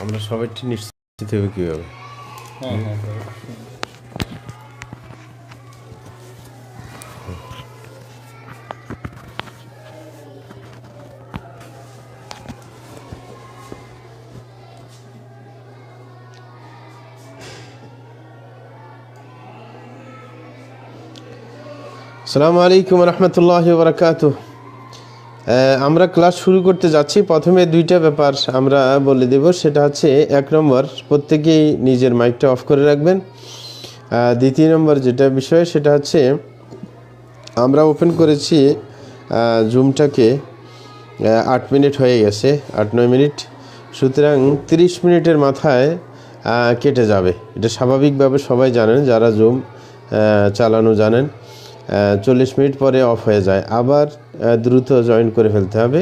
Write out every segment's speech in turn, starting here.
আমরা সবাই নিশ্চিত হবে কীভাবে? হ্যাঁ হ্যাঁ আসসালামু আলাইকুম রহমতুল্লাহি ওয়া বারাকাতুহু। আমরা ক্লাস শুরু করতে যাচ্ছি। প্রথমে দুইটা ব্যাপার আমরা বলে দেব, সেটা হচ্ছে এক নম্বর, প্রত্যেকেই নিজের মাইকটা অফ করে রাখবেন। দ্বিতীয় নম্বর যেটা বিষয় সেটা হচ্ছে আমরা ওপেন করেছি জুমটাকে 8 মিনিট হয়ে গেছে, 8-9 মিনিট, সুতরাং 30 মিনিটের মাথায় কেটে যাবে। এটা স্বাভাবিকভাবে সবাই জানেন, যারা জুম চালানো জানেন। 40 মিনিট পরে অফ হয়ে যায়, আবার দ্রুত জয়েন করে ফেলতে হবে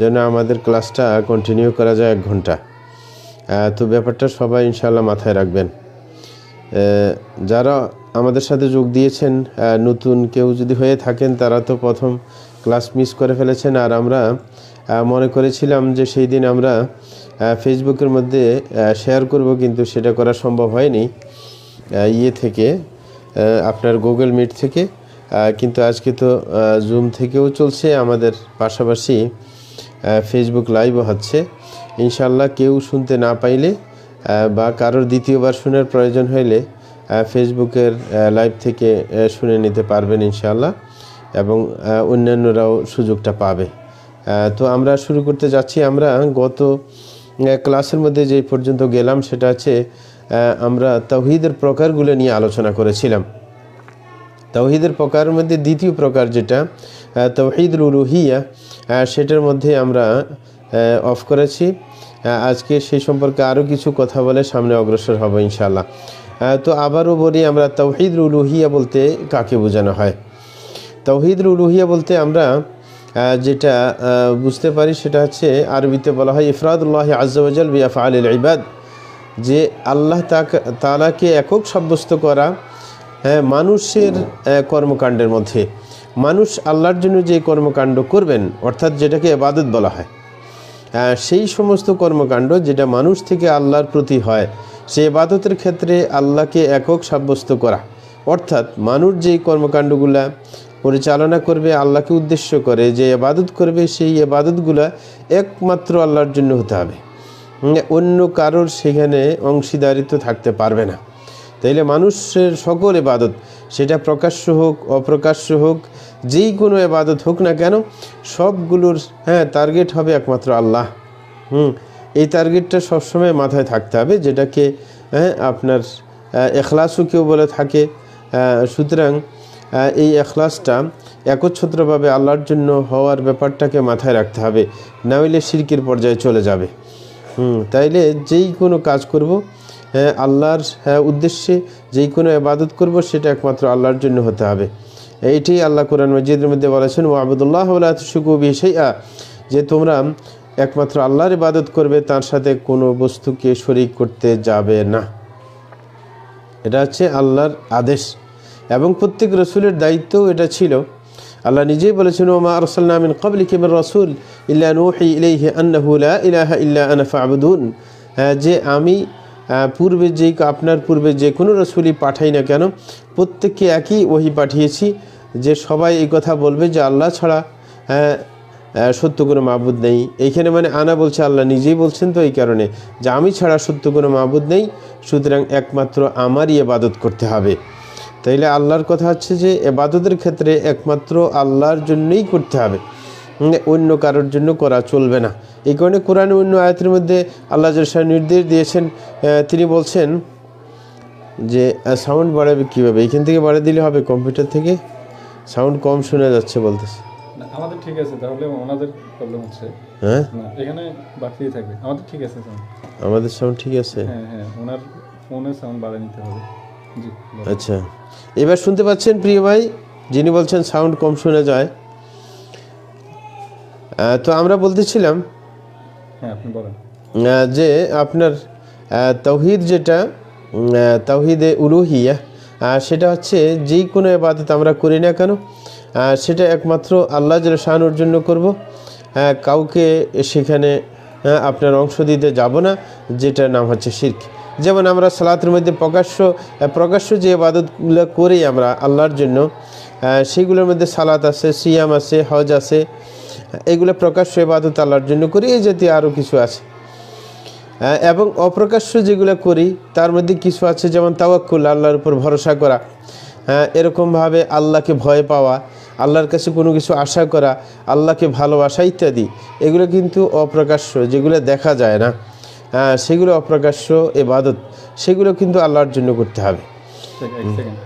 যেন আমাদের ক্লাসটা কন্টিনিউ করা যায় 1 ঘন্টা। তো ব্যাপারটা সবাই ইনশাআল্লাহ মাথায় রাখবেন। যারা আমাদের সাথে যোগ দিয়েছেন, নতুন কেউ যদি হয়ে থাকেন, তারা তো প্রথম ক্লাস মিস করে ফেলেছেন। আর আমরা মনে করেছিলাম যে সেই দিন আমরা ফেসবুকের মধ্যে শেয়ার করব, কিন্তু সেটা করা সম্ভব হয়নি থেকে আপনার গুগল মিট থেকে। কিন্তু আজকে তো জুম থেকেও চলছে, আমাদের পাশাপাশি ফেসবুক লাইভও হচ্ছে। ইনশাল্লাহ কেউ শুনতে না পাইলে বা কারোর দ্বিতীয়বার শোনার প্রয়োজন হইলে ফেসবুকের লাইভ থেকে শুনে নিতে পারবেন ইনশাল্লাহ, এবং অন্যান্যরাও সুযোগটা পাবে। তো আমরা শুরু করতে যাচ্ছি। আমরা গত ক্লাসের মধ্যে যে পর্যন্ত গেলাম সেটা হচ্ছে আমরা তাওহীদের প্রকারগুলো নিয়ে আলোচনা করেছিলাম। তাওহীদের প্রকারের মধ্যে দ্বিতীয় প্রকার যেটা তাওহীদুল উলুহিয়া, সেটার মধ্যে আমরা অফ করেছি। আজকে সেই সম্পর্কে আরও কিছু কথা বলে সামনে অগ্রসর হব ইনশাআল্লাহ। তো আবারও বলি, আমরা তাওহীদুল উলুহিয়া বলতে কাকে বোঝানো হয়? তাওহীদুল উলুহিয়া বলতে আমরা যেটা বুঝতে পারি সেটা হচ্ছে আরবিতে বলা হয় ইফরাদুল্লাহ আযজা ওয়া জাল বিআফআলিল ইবাদ, যে আল্লাহ তাআলাকে একক সাব্যস্ত করা মানুষের কর্মকাণ্ডের মধ্যে। মানুষ আল্লাহর জন্য যে কর্মকাণ্ড করবেন, অর্থাৎ যেটাকে ইবাদত বলা হয়, সেই সমস্ত কর্মকাণ্ড যেটা মানুষ থেকে আল্লাহর প্রতি হয়, সেই ইবাদতের ক্ষেত্রে আল্লাহকে একক সাব্যস্ত করা। অর্থাৎ মানুষ যেই কর্মকাণ্ডগুলা পরিচালনা করবে আল্লাহকে উদ্দেশ্য করে, যে ইবাদত করবে, সেই ইবাদতগুলা একমাত্র আল্লাহর জন্য হতে হবে, অন্য কারোর সেখানে অংশীদারিত্ব থাকতে পারবে না। তাইলে মানুষের সকল ইবাদত, সেটা প্রকাশ্য হোক অপ্রকাশ্য হোক, যেই কোনো ইবাদত হোক না কেন, সবগুলোর টার্গেট হবে একমাত্র আল্লাহ। এই টার্গেটটা সবসময় মাথায় থাকতে হবে, যেটাকে আপনার এখলাসও কেউ বলে থাকে। সুতরাং এই এখলাসটা একচ্ছত্রভাবে আল্লাহর জন্য হওয়ার ব্যাপারটাকে মাথায় রাখতে হবে, না হইলে শিরকের পর্যায়ে চলে যাবে। তাইলে যেই কোনো কাজ করব, আল্লাহর উদ্দেশ্যে যেই কোনো ইবাদত করব, সেটা একমাত্র আল্লাহর জন্য হতে হবে। এইটাই আল্লাহ কোরআন মাজিদের মধ্যে বলেছেন, ওয়াবুদুল্লাহ ওয়া লা তুশরিকু বিহি শাইআ, যে তোমরা একমাত্র আল্লাহর ইবাদত করবে, তার সাথে কোনো বস্তুকে শরীক করতে যাবে না। এটা হচ্ছে আল্লাহর আদেশ, এবং প্রত্যেক রসুলের দায়িত্বও এটা ছিল। আল্লাহ নিজেই বলেছেন, ওয়া মা আরসালনা মিন ক্বাবলিকা মির রাসূল ইল্লা নূহি ইলাইহি আন্নাহু লা ইলাহা ইল্লা আনা ফা'বুদুন, যে আমি আপনার পূর্বে যে কোনো রসুলই পাঠাই না কেন, প্রত্যেককে একই ওহী পাঠিয়েছি, যে সবাই এই কথা বলবে যে আল্লাহ ছাড়া সত্য কোনো মাবুদ নেই। এইখানে মানে আনা বলছে, আল্লাহ নিজেই বলছেন, তো এই কারণে যে আমি ছাড়া সত্য কোনো মাবুদ নেই, সুতরাং একমাত্র আমারই ইবাদত করতে হবে। তাইলে আল্লাহর কথা হচ্ছে যে ইবাদতের ক্ষেত্রে একমাত্র আল্লাহর জন্যই করতে হবে, অন্য কারোর জন্য করা চলবে না। এই কারণে কোরআনে অন্য আয়াতের মধ্যে আল্লাহ জাল্লাহু নির্দেশ দিয়েছেন, তিনি বলছেন যে সাউন্ড বাড়াবে কীভাবে? এখান থেকে বাড়িয়ে দিলে হবে, কম্পিউটার থেকে সাউন্ড কম শোনা যাচ্ছে বলতেছে। আমাদের ঠিক আছে, তাহলে ওনাদের প্রবলেম হচ্ছে। হ্যাঁ, এখানে বাড়তেই থাকবে, আমাদের ঠিক আছে সাউন্ড। আমাদের সাউন্ড ঠিক আছে। হ্যাঁ হ্যাঁ, ওনার ফোনের সাউন্ড বাড়িয়ে নিতে হবে। জি, আচ্ছা, এবার শুনতে পাচ্ছেন প্রিয় ভাই, যিনি বলছেন সাউন্ড কম শোনা যায়? তো আমরা বলতেছিলাম আপনি বলেন যে আপনার তাওহীদ যেটা তাওহীদে উলুহিয়া, সেটা হচ্ছে যেই কোনো ইবাদত আমরা করি না কেন, সেটা একমাত্র আল্লাহ জাল্লাহু শানুর জন্য করব। কাউকে সেখানে আপনার অংশ দিতে যাব না, যেটার নাম হচ্ছে শিরক। যেমন আমরা সালাতের মধ্যে প্রকাশ্য যে ইবাদতগুলো করি আমরা আল্লাহর জন্য, সেগুলোর মধ্যে সালাত আছে, সিয়াম আছে, হজ আছে, এগুলো প্রকাশ্য ইবাদত আল্লাহর জন্য করি। এই জাতীয় আরও কিছু আছে। এবং অপ্রকাশ্য যেগুলো করি তার মধ্যে কিছু আছে, যেমন তাওয়াক্কুল, আল্লাহর উপর ভরসা করা, এরকমভাবে আল্লাহকে ভয় পাওয়া, আল্লাহর কাছে কোনো কিছু আশা করা, আল্লাহকে ভালোবাসা ইত্যাদি। এগুলো কিন্তু অপ্রকাশ্য, যেগুলো দেখা যায় না, সেগুলো অপ্রকাশ্য ইবাদত, সেগুলো কিন্তু আল্লাহর জন্য করতে হবে। এক সেকেন্ড।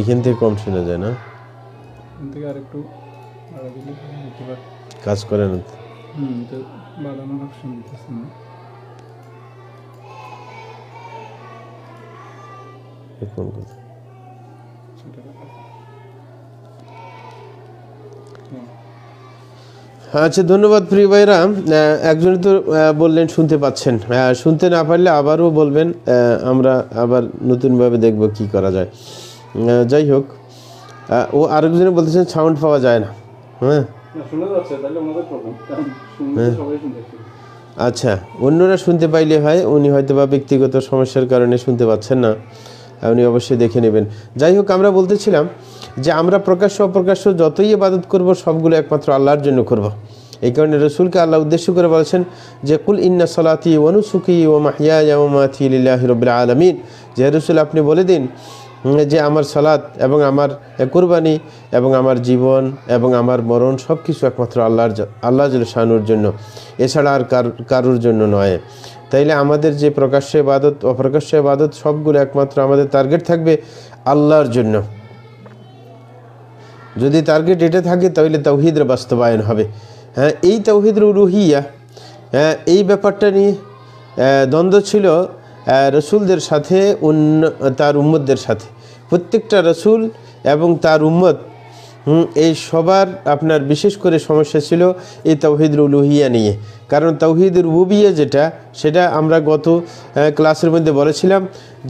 এখান থেকে কম শোনা যায় না, এখান থেকে আরেকটু বাড়া দিলে হতে পারে। কাজ করে না। তো বাড়ানোর অপশন দিতেছে না। কোন কথা? সেটা আচ্ছা, ধন্যবাদ প্রিয় ভাইরা। একজন তো বললেন শুনতে পাচ্ছেন, শুনতে না পারলে আবারও বলবেন, আমরা আবার নতুনভাবে দেখব কি করা যায়। যাই হোক, ও আরেকজনে বলতেছেন সাউন্ড পাওয়া যায় না। হ্যাঁ, শোনা যাচ্ছে, তাহলে ওনাদের প্রবলেম, কারণ শুনতে সবাই শুনতে পাচ্ছে। আচ্ছা, অন্যরা শুনতে পাইলে হয়, উনি হয়তো বা ব্যক্তিগত সমস্যার কারণে শুনতে পাচ্ছেন না, উনি অবশ্যই দেখে নেবেন। যাই হোক, আমরা বলতেছিলাম যে আমরা প্রকাশ্য অপ্রকাশ্য যতই ইবাদত করব সবগুলো একমাত্র আল্লাহর জন্য করব। এই কারণে রসুলকে আল্লাহ উদ্দেশ্য করে বলেছেন যে কুল ইন্না সালাতি ওয়া নুসুকি ওয়া মাহইয়ায়া ওয়া মামাতি লিল্লাহি রাব্বিল আলামিন, যে রসুল আপনি বলে দিন যে আমার সালাত এবং আমার কুরবানি এবং আমার জীবন এবং আমার মরণ সব কিছু একমাত্র আল্লাহ শানুর জন্য, এছাড়া আর কারোর জন্য নয়। তাইলে আমাদের যে প্রকাশ্য ইবাদত অপ্রকাশ্য ইবাদত সবগুলো একমাত্র আমাদের টার্গেট থাকবে আল্লাহর জন্য। যদি টার্গেট এটা থাকে তাহলে তাওহীদের বাস্তবায়ন হবে। হ্যাঁ, এই তাওহীদের উলুহিয়া, এই ব্যাপারটা নিয়ে দ্বন্দ্ব ছিল রসুলদের সাথে, তার উম্মতদের সাথে। প্রত্যেকটা রসুল এবং তার উম্মত, এই সবার আপনার বিশেষ করে সমস্যা ছিল এই তাওহীদুল উলুহিয়া নিয়ে। কারণ তাওহীদুর রুবুবিয়্যা যেটা, সেটা আমরা গত ক্লাসের মধ্যে বলেছিলাম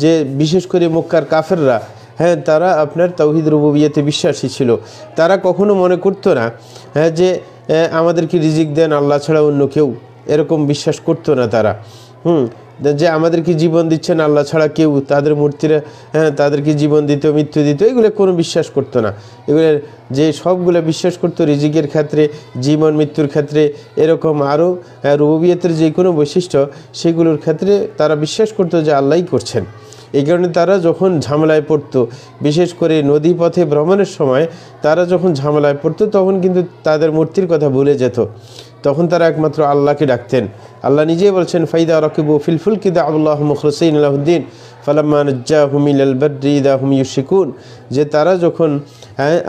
যে বিশেষ করে মক্কার কাফেররা, হ্যাঁ, তারা আপনার তাওহীদুর রুবুবিয়্যাতে বিশ্বাসী ছিল। তারা কখনো মনে করতো না যে আমাদেরকে রিজিক দেন আল্লাহ ছাড়া অন্য কেউ, এরকম বিশ্বাস করতো না তারা। যে আমাদেরকে জীবন দিচ্ছেন আল্লাহ ছাড়া কেউ, তাদের মূর্তিরা তাদেরকে জীবন দিত, মৃত্যু দিত, এগুলো কোনো বিশ্বাস করতো না। এগুলো যে সবগুলো বিশ্বাস করতো রিজিকের ক্ষেত্রে, জীবন মৃত্যুর ক্ষেত্রে, এরকম আরও রুবুবিয়্যাতের যে কোনো বৈশিষ্ট্য, সেগুলোর ক্ষেত্রে তারা বিশ্বাস করতো যে আল্লাহই করছেন। এই কারণে তারা যখন ঝামেলায় পড়তো, বিশেষ করে নদী পথে ভ্রমণের সময় তারা যখন ঝামেলায় পড়তো, তখন কিন্তু তাদের মূর্তির কথা ভুলে যেত। তখন তারা একমাত্র আল্লাহকে ডাকতেন। আল্লাহ নিজেই বলছেন ফাইদা রাকিবু ফিল ফুলকি দা'আল্লাহু মুখলিসিন লাহুদ্দিন ফালাম্মা নাজ্জাহুম ইলাল বাররি ইযা হুম ইউশরিকুন, যে তারা যখন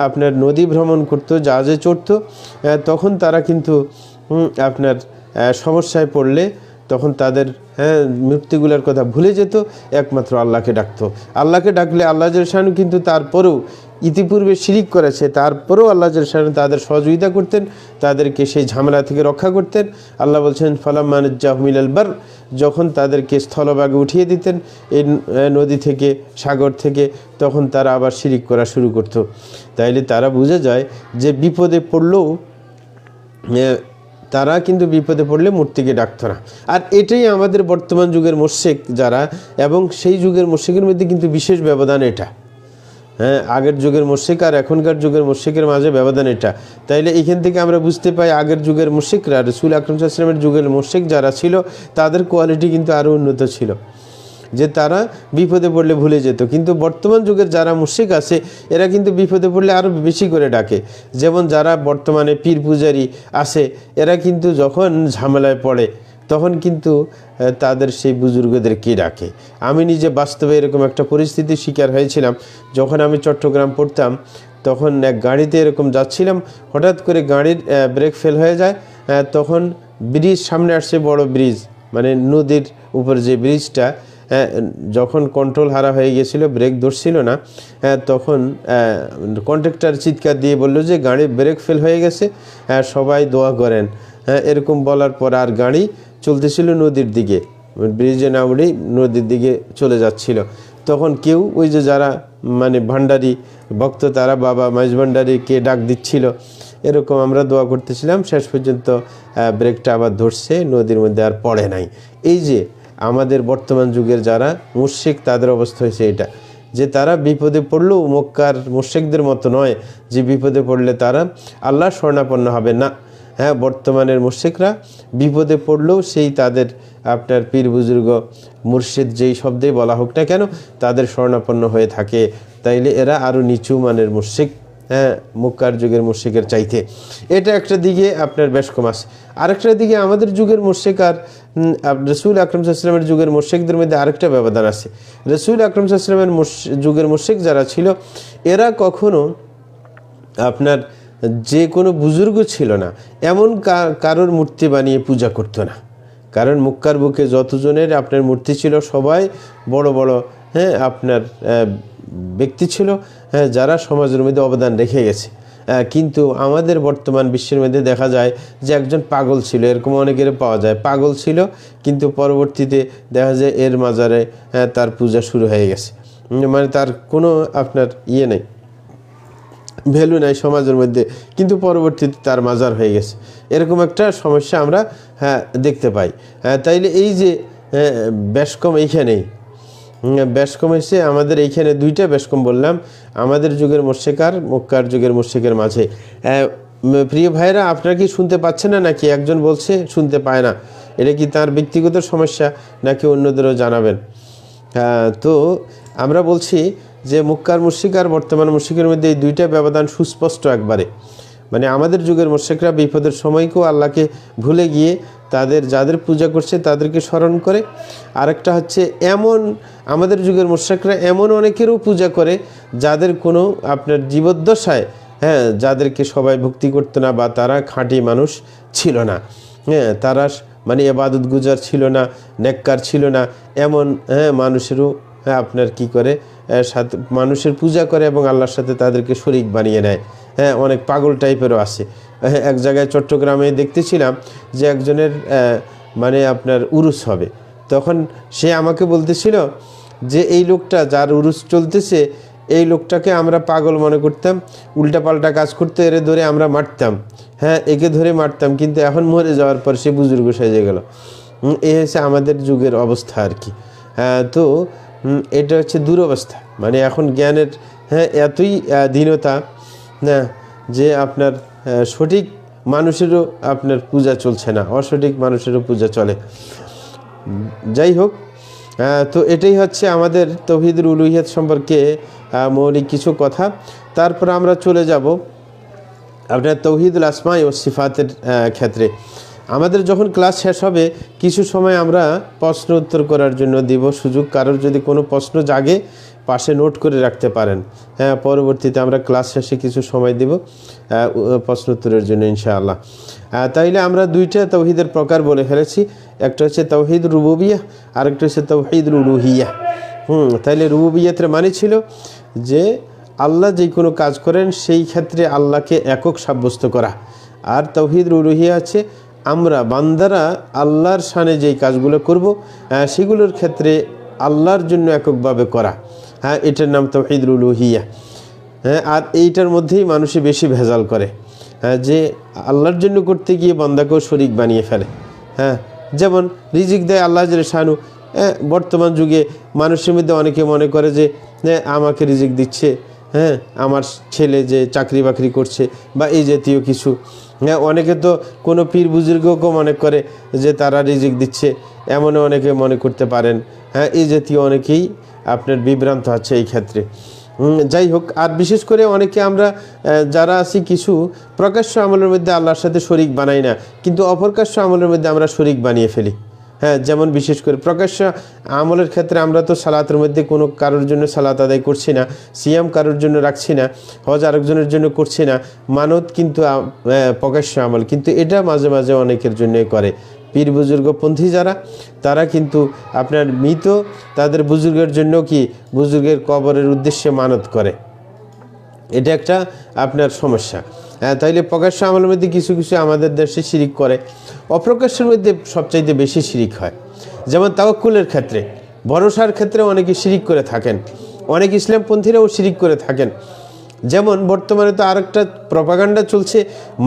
আপনার নদী ভ্রমণ করতো, জাহাজে চড়তো, তখন তারা কিন্তু আপনার সমস্যায় পড়লে তখন তাদের মূর্তিগুলোর কথা ভুলে যেত, একমাত্র আল্লাহকে ডাকতো। আল্লাহকে ডাকলে আল্লাহ জাল্লাহু কিন্তু তারপরেও ইতিপূর্বে শিরিক করেছে, তারপরেও আল্লাহ জাল্লাহু তাদের সহযোগিতা করতেন, তাদেরকে সেই ঝামেলা থেকে রক্ষা করতেন। আল্লাহ বলছেন ফালাম্মা নাজ্জাহুম ইলাল বার, যখন তাদেরকে স্থলভাগে উঠিয়ে দিতেন এই নদী থেকে, সাগর থেকে, তখন তারা আবার শিরিক করা শুরু করত। তাইলে তারা বুঝে যায় যে বিপদে পড়লেও তারা কিন্তু বিপদে পড়লে মূর্তিকে ডাকতো না। আর এটাই আমাদের বর্তমান যুগের মুশরিক যারা, এবং সেই যুগের মুশরিকের মধ্যে কিন্তু বিশেষ ব্যবধান এটা। হ্যাঁ, আগের যুগের মুশরিক আর এখনকার যুগের মুশরিকের মাঝে ব্যবধান এটা। তাইলে এখান থেকে আমরা বুঝতে পাই আগের যুগের মুশরিকরা, রাসূল আকরাম সাল্লাল্লাহু আলাইহি ওয়াসাল্লামের যুগের মুশরিক যারা ছিল, তাদের কোয়ালিটি কিন্তু আরও উন্নত ছিল, যে তারা বিপদে পড়লে ভুলে যেত। কিন্তু বর্তমান যুগের যারা মুশরিক আছে, এরা কিন্তু বিপদে পড়লে আরও বেশি করে ডাকে। যেমন যারা বর্তমানে পীর পূজারি আছে, এরা কিন্তু যখন ঝামেলায় পড়ে তখন কিন্তু তাদের সেই বুজুর্গদেরকে ডাকে। আমি নিজে বাস্তবে এরকম একটা পরিস্থিতির শিকার হয়েছিলাম। যখন আমি চট্টগ্রাম পড়তাম, তখন এক গাড়িতে এরকম যাচ্ছিলাম, হঠাৎ করে গাড়ির ব্রেক ফেল হয়ে যায়। তখন ব্রিজ সামনে আসছে, বড় ব্রিজ, মানে নদীর উপর যে ব্রিজটা, যখন কন্ট্রোল হারা হয়ে গেছিলো, ব্রেক ধরছিল না, তখন কন্ট্রাক্টর চিৎকার দিয়ে বললো যে গাড়ির ব্রেক ফেল হয়ে গেছে, সবাই দোয়া করেন। এরকম বলার পর আর গাড়ি চলতেছিল নদীর দিকে, ব্রিজে না উঠেই নদীর দিকে চলে যাচ্ছিল। তখন কেউ ওই যে যারা মানে ভান্ডারি ভক্ত তারা বাবা মাইজ ভান্ডারিকে ডাক দিচ্ছিল, এরকম আমরা দোয়া করতেছিলাম। শেষ পর্যন্ত ব্রেকটা আবার ধরছে, নদীর মধ্যে আর পড়ে নাই। এই যে আমাদের বর্তমান যুগের যারা মুশরিক তাদের অবস্থা হয়েছে এটা, যে তারা বিপদে পড়লেও মক্কার মুশরিকদের মতো নয় যে বিপদে পড়লে তারা আল্লাহ শরণাপন্ন হবে না। হ্যাঁ, বর্তমানের মুশরিকরা বিপদে পড়লেও সেই তাদের আপনার পীর বুজুর্গ মুর্শিদ যেই শব্দেই বলা হোক না কেন তাদের শরণাপন্ন হয়ে থাকে। তাইলে এরা আরও নিচু মানের মুশরিক, হ্যাঁ, মক্কার যুগের মুশরিকের চাইতে। এটা একটা দিকে আপনার বেশ কম আছে। আরেকটা দিকে আমাদের যুগের মুশরিক আর রসুল আকরাম সাল্লাল্লাহু আলাইহি ওয়াসাল্লামের যুগের মুশরিকদের মধ্যে আরেকটা ব্যবধান আছে। রসুল আকরাম সাল্লাল্লাহু আলাইহি ওয়াসাল্লামের যুগের মুশরিক যারা ছিল এরা কখনো আপনার যে কোনো বুজুর্গ ছিল না এমন কারোর মূর্তি বানিয়ে পূজা করতো না। কারণ মক্কার বুকে যতজনের আপনার মূর্তি ছিল সবাই বড় বড়, হ্যাঁ, আপনার ব্যক্তি ছিল, হ্যাঁ, যারা সমাজের মধ্যে অবদান রেখে গেছে। কিন্তু আমাদের বর্তমান বিশ্বের মধ্যে দেখা যায় যে একজন পাগল ছিল, এরকম অনেকের পাওয়া যায়, পাগল ছিল কিন্তু পরবর্তীতে দেখা যায় এর মাজারে তার পূজা শুরু হয়ে গেছে, মানে তার কোনো আপনার ইয়ে নেই, ভ্যালু নাই সমাজের মধ্যে, কিন্তু পরবর্তীতে তার মাজার হয়ে গেছে। এরকম একটা সমস্যা আমরা দেখতে পাই। তাইলে এই যে বেশকম এইখানেই বেশকম এসে আমাদের এইখানে দুইটা বেশকম বললাম আমাদের যুগের মুশরিক আর মক্কার যুগের মুশরিকের মাঝে। প্রিয় ভাইরা, আপনারা কি শুনতে পাচ্ছেন না নাকি একজন বলছে শুনতে পায় না? এটা কি তার ব্যক্তিগত সমস্যা নাকি অন্যদেরও জানাবেন? তো আমরা বলছি যে মক্কার মুশরিক আর বর্তমান মুশরিকের মধ্যে এই দুইটা ব্যবধান সুস্পষ্ট একবারে। মানে আমাদের যুগের মুশরিকরা বিপদের সময়কেও আল্লাহকে ভুলে গিয়ে যাদের পূজা করছে তাদেরকে স্মরণ করে। আরেকটা হচ্ছে এমন আমাদের যুগের মুশরিকরা এমন অনেকেরও পূজা করে যাদের কোনো আপনার জীবদ্দশায়, হ্যাঁ, যাদেরকে সবাই ভক্তি করতো না বা তারা খাঁটি মানুষ ছিল না, হ্যাঁ, তারা মানে ইবাদত গুজার ছিল না, নেককার ছিল না, এমন, হ্যাঁ, মানুষেরও আপনার কি করে সাথে মানুষের পূজা করে এবং আল্লাহর সাথে তাদেরকে শরীক বানিয়ে নেয়। হ্যাঁ, অনেক পাগল টাইপেরও আছে। এক জায়গায় চট্টগ্রামে দেখতেছিলাম যে একজনের মানে আপনার উরুস হবে, তখন সে আমাকে বলতেছিল যে এই লোকটা যার উরুস চলতেছে এই লোকটাকে আমরা পাগল মনে করতাম, উল্টাপাল্টা কাজ করতে এরে ধরে আমরা মারতাম, হ্যাঁ, একে ধরে মারতাম, কিন্তু এখন মরে যাওয়ার পর সে বুজুর্গ সেজে গেল। এই হচ্ছে আমাদের যুগের অবস্থা আর কি। তো এটা হচ্ছে দুরবস্থা। মানে এখন জ্ঞানের, হ্যাঁ, এতই দীনতা না যে আপনার সঠিক মানুষেরও আপনার পূজা চলছে না, অসঠিক মানুষেরও পূজা চলে। যাই হোক, তো এটাই হচ্ছে আমাদের তাওহীদুল উলুহিয়ত সম্পর্কে মৌলিক কিছু কথা। তারপর আমরা চলে যাব আপনার তাওহীদুল আসমা ও সিফাতের ক্ষেত্রে। আমাদের যখন ক্লাস শেষ হবে কিছু সময় আমরা প্রশ্ন উত্তর করার জন্য দিব সুযোগ। কারোর যদি কোনো প্রশ্ন জাগে পাশে নোট করে রাখতে পারেন, হ্যাঁ, পরবর্তীতে আমরা ক্লাস শেষে কিছু সময় দেব প্রশ্ন উত্তরের জন্য ইনশাআল্লাহ। তাইলে আমরা দুইটা তাওহীদের প্রকার বলে ফেলেছি, একটা হচ্ছে তাওহীদ রুবুবিয়্যাহ আর একটা হচ্ছে তাওহীদুল উলুহিয়্যাহ। তাইলে রুবুবিয়্যাতের মানে ছিল যে আল্লাহ যে কোনো কাজ করেন সেই ক্ষেত্রে আল্লাহকে একক সাব্যস্ত করা, আর তাওহীদুল উলুহিয়্যাহ আছে আমরা বান্দারা আল্লাহর শানে যেই কাজগুলো করব সেগুলোর ক্ষেত্রে আল্লাহর জন্য এককভাবে করা, হ্যাঁ, এটার নাম তাওহীদুল উলুহিয়্যাহ। হ্যাঁ, আর এইটার মধ্যেই মানুষে বেশি ভেজাল করে, হ্যাঁ, যে আল্লাহর জন্য করতে গিয়ে বান্দাকেও শরীক বানিয়ে ফেলে। হ্যাঁ, যেমন রিজিক দেয় আল্লাহ জেলে শানু। বর্তমান যুগে মানুষের মধ্যে অনেকে মনে করে যে আমাকে রিজিক দিচ্ছে, হ্যাঁ, আমার ছেলে যে চাকরি বাকরি করছে বা এই জাতীয় কিছু। হ্যাঁ, অনেকে তো কোনো পীর বুজুর্গকেও মনে করে যে তারা রিজিক দিচ্ছে, এমনও অনেকে মনে করতে পারেন। হ্যাঁ, এই জাতীয় অনেকেই আপনার বিভ্রান্ত আছে এই ক্ষেত্রে। যাই হোক, আর বিশেষ করে অনেকে আমরা যারা আছি কিছু প্রকাশ্য আমলের মধ্যে আল্লাহর সাথে শরীক বানাই না, কিন্তু অপ্রকাশ্য আমলের মধ্যে আমরা শরীক বানিয়ে ফেলি। হ্যাঁ, যেমন বিশেষ করে প্রকাশ্য আমলের ক্ষেত্রে আমরা তো সালাতের মধ্যে কোনো কারোর জন্য সালাত আদায় করছি না, সিয়াম কারোর জন্য রাখছি না, হজ আরেকজনের জন্য করছি না, মানত কিন্তু প্রকাশ্য আমল, কিন্তু এটা মাঝে মাঝে অনেকের জন্যই করে। পীর বুজুর্গপন্থী যারা তারা কিন্তু আপনার মৃত তাদের বুজুর্গের জন্য কি বুজুর্গের কবরের উদ্দেশ্যে মানত করে, এটা একটা আপনার সমস্যা। তাইলে প্রকাশ্য আমলের মধ্যে কিছু কিছু আমাদের দেশে শিরিক করে, অপ্রকাশ্যের মধ্যে সবচাইতে বেশি শিরিক হয়। যেমন তাওয়াক্কুলের ক্ষেত্রে, ভরসার ক্ষেত্রে অনেকে শিরিক করে থাকেন, অনেক ইসলামপন্থীরাও শিরিক করে থাকেন। যেমন বর্তমানে তো আরেকটা প্রপাগান্ডা চলছে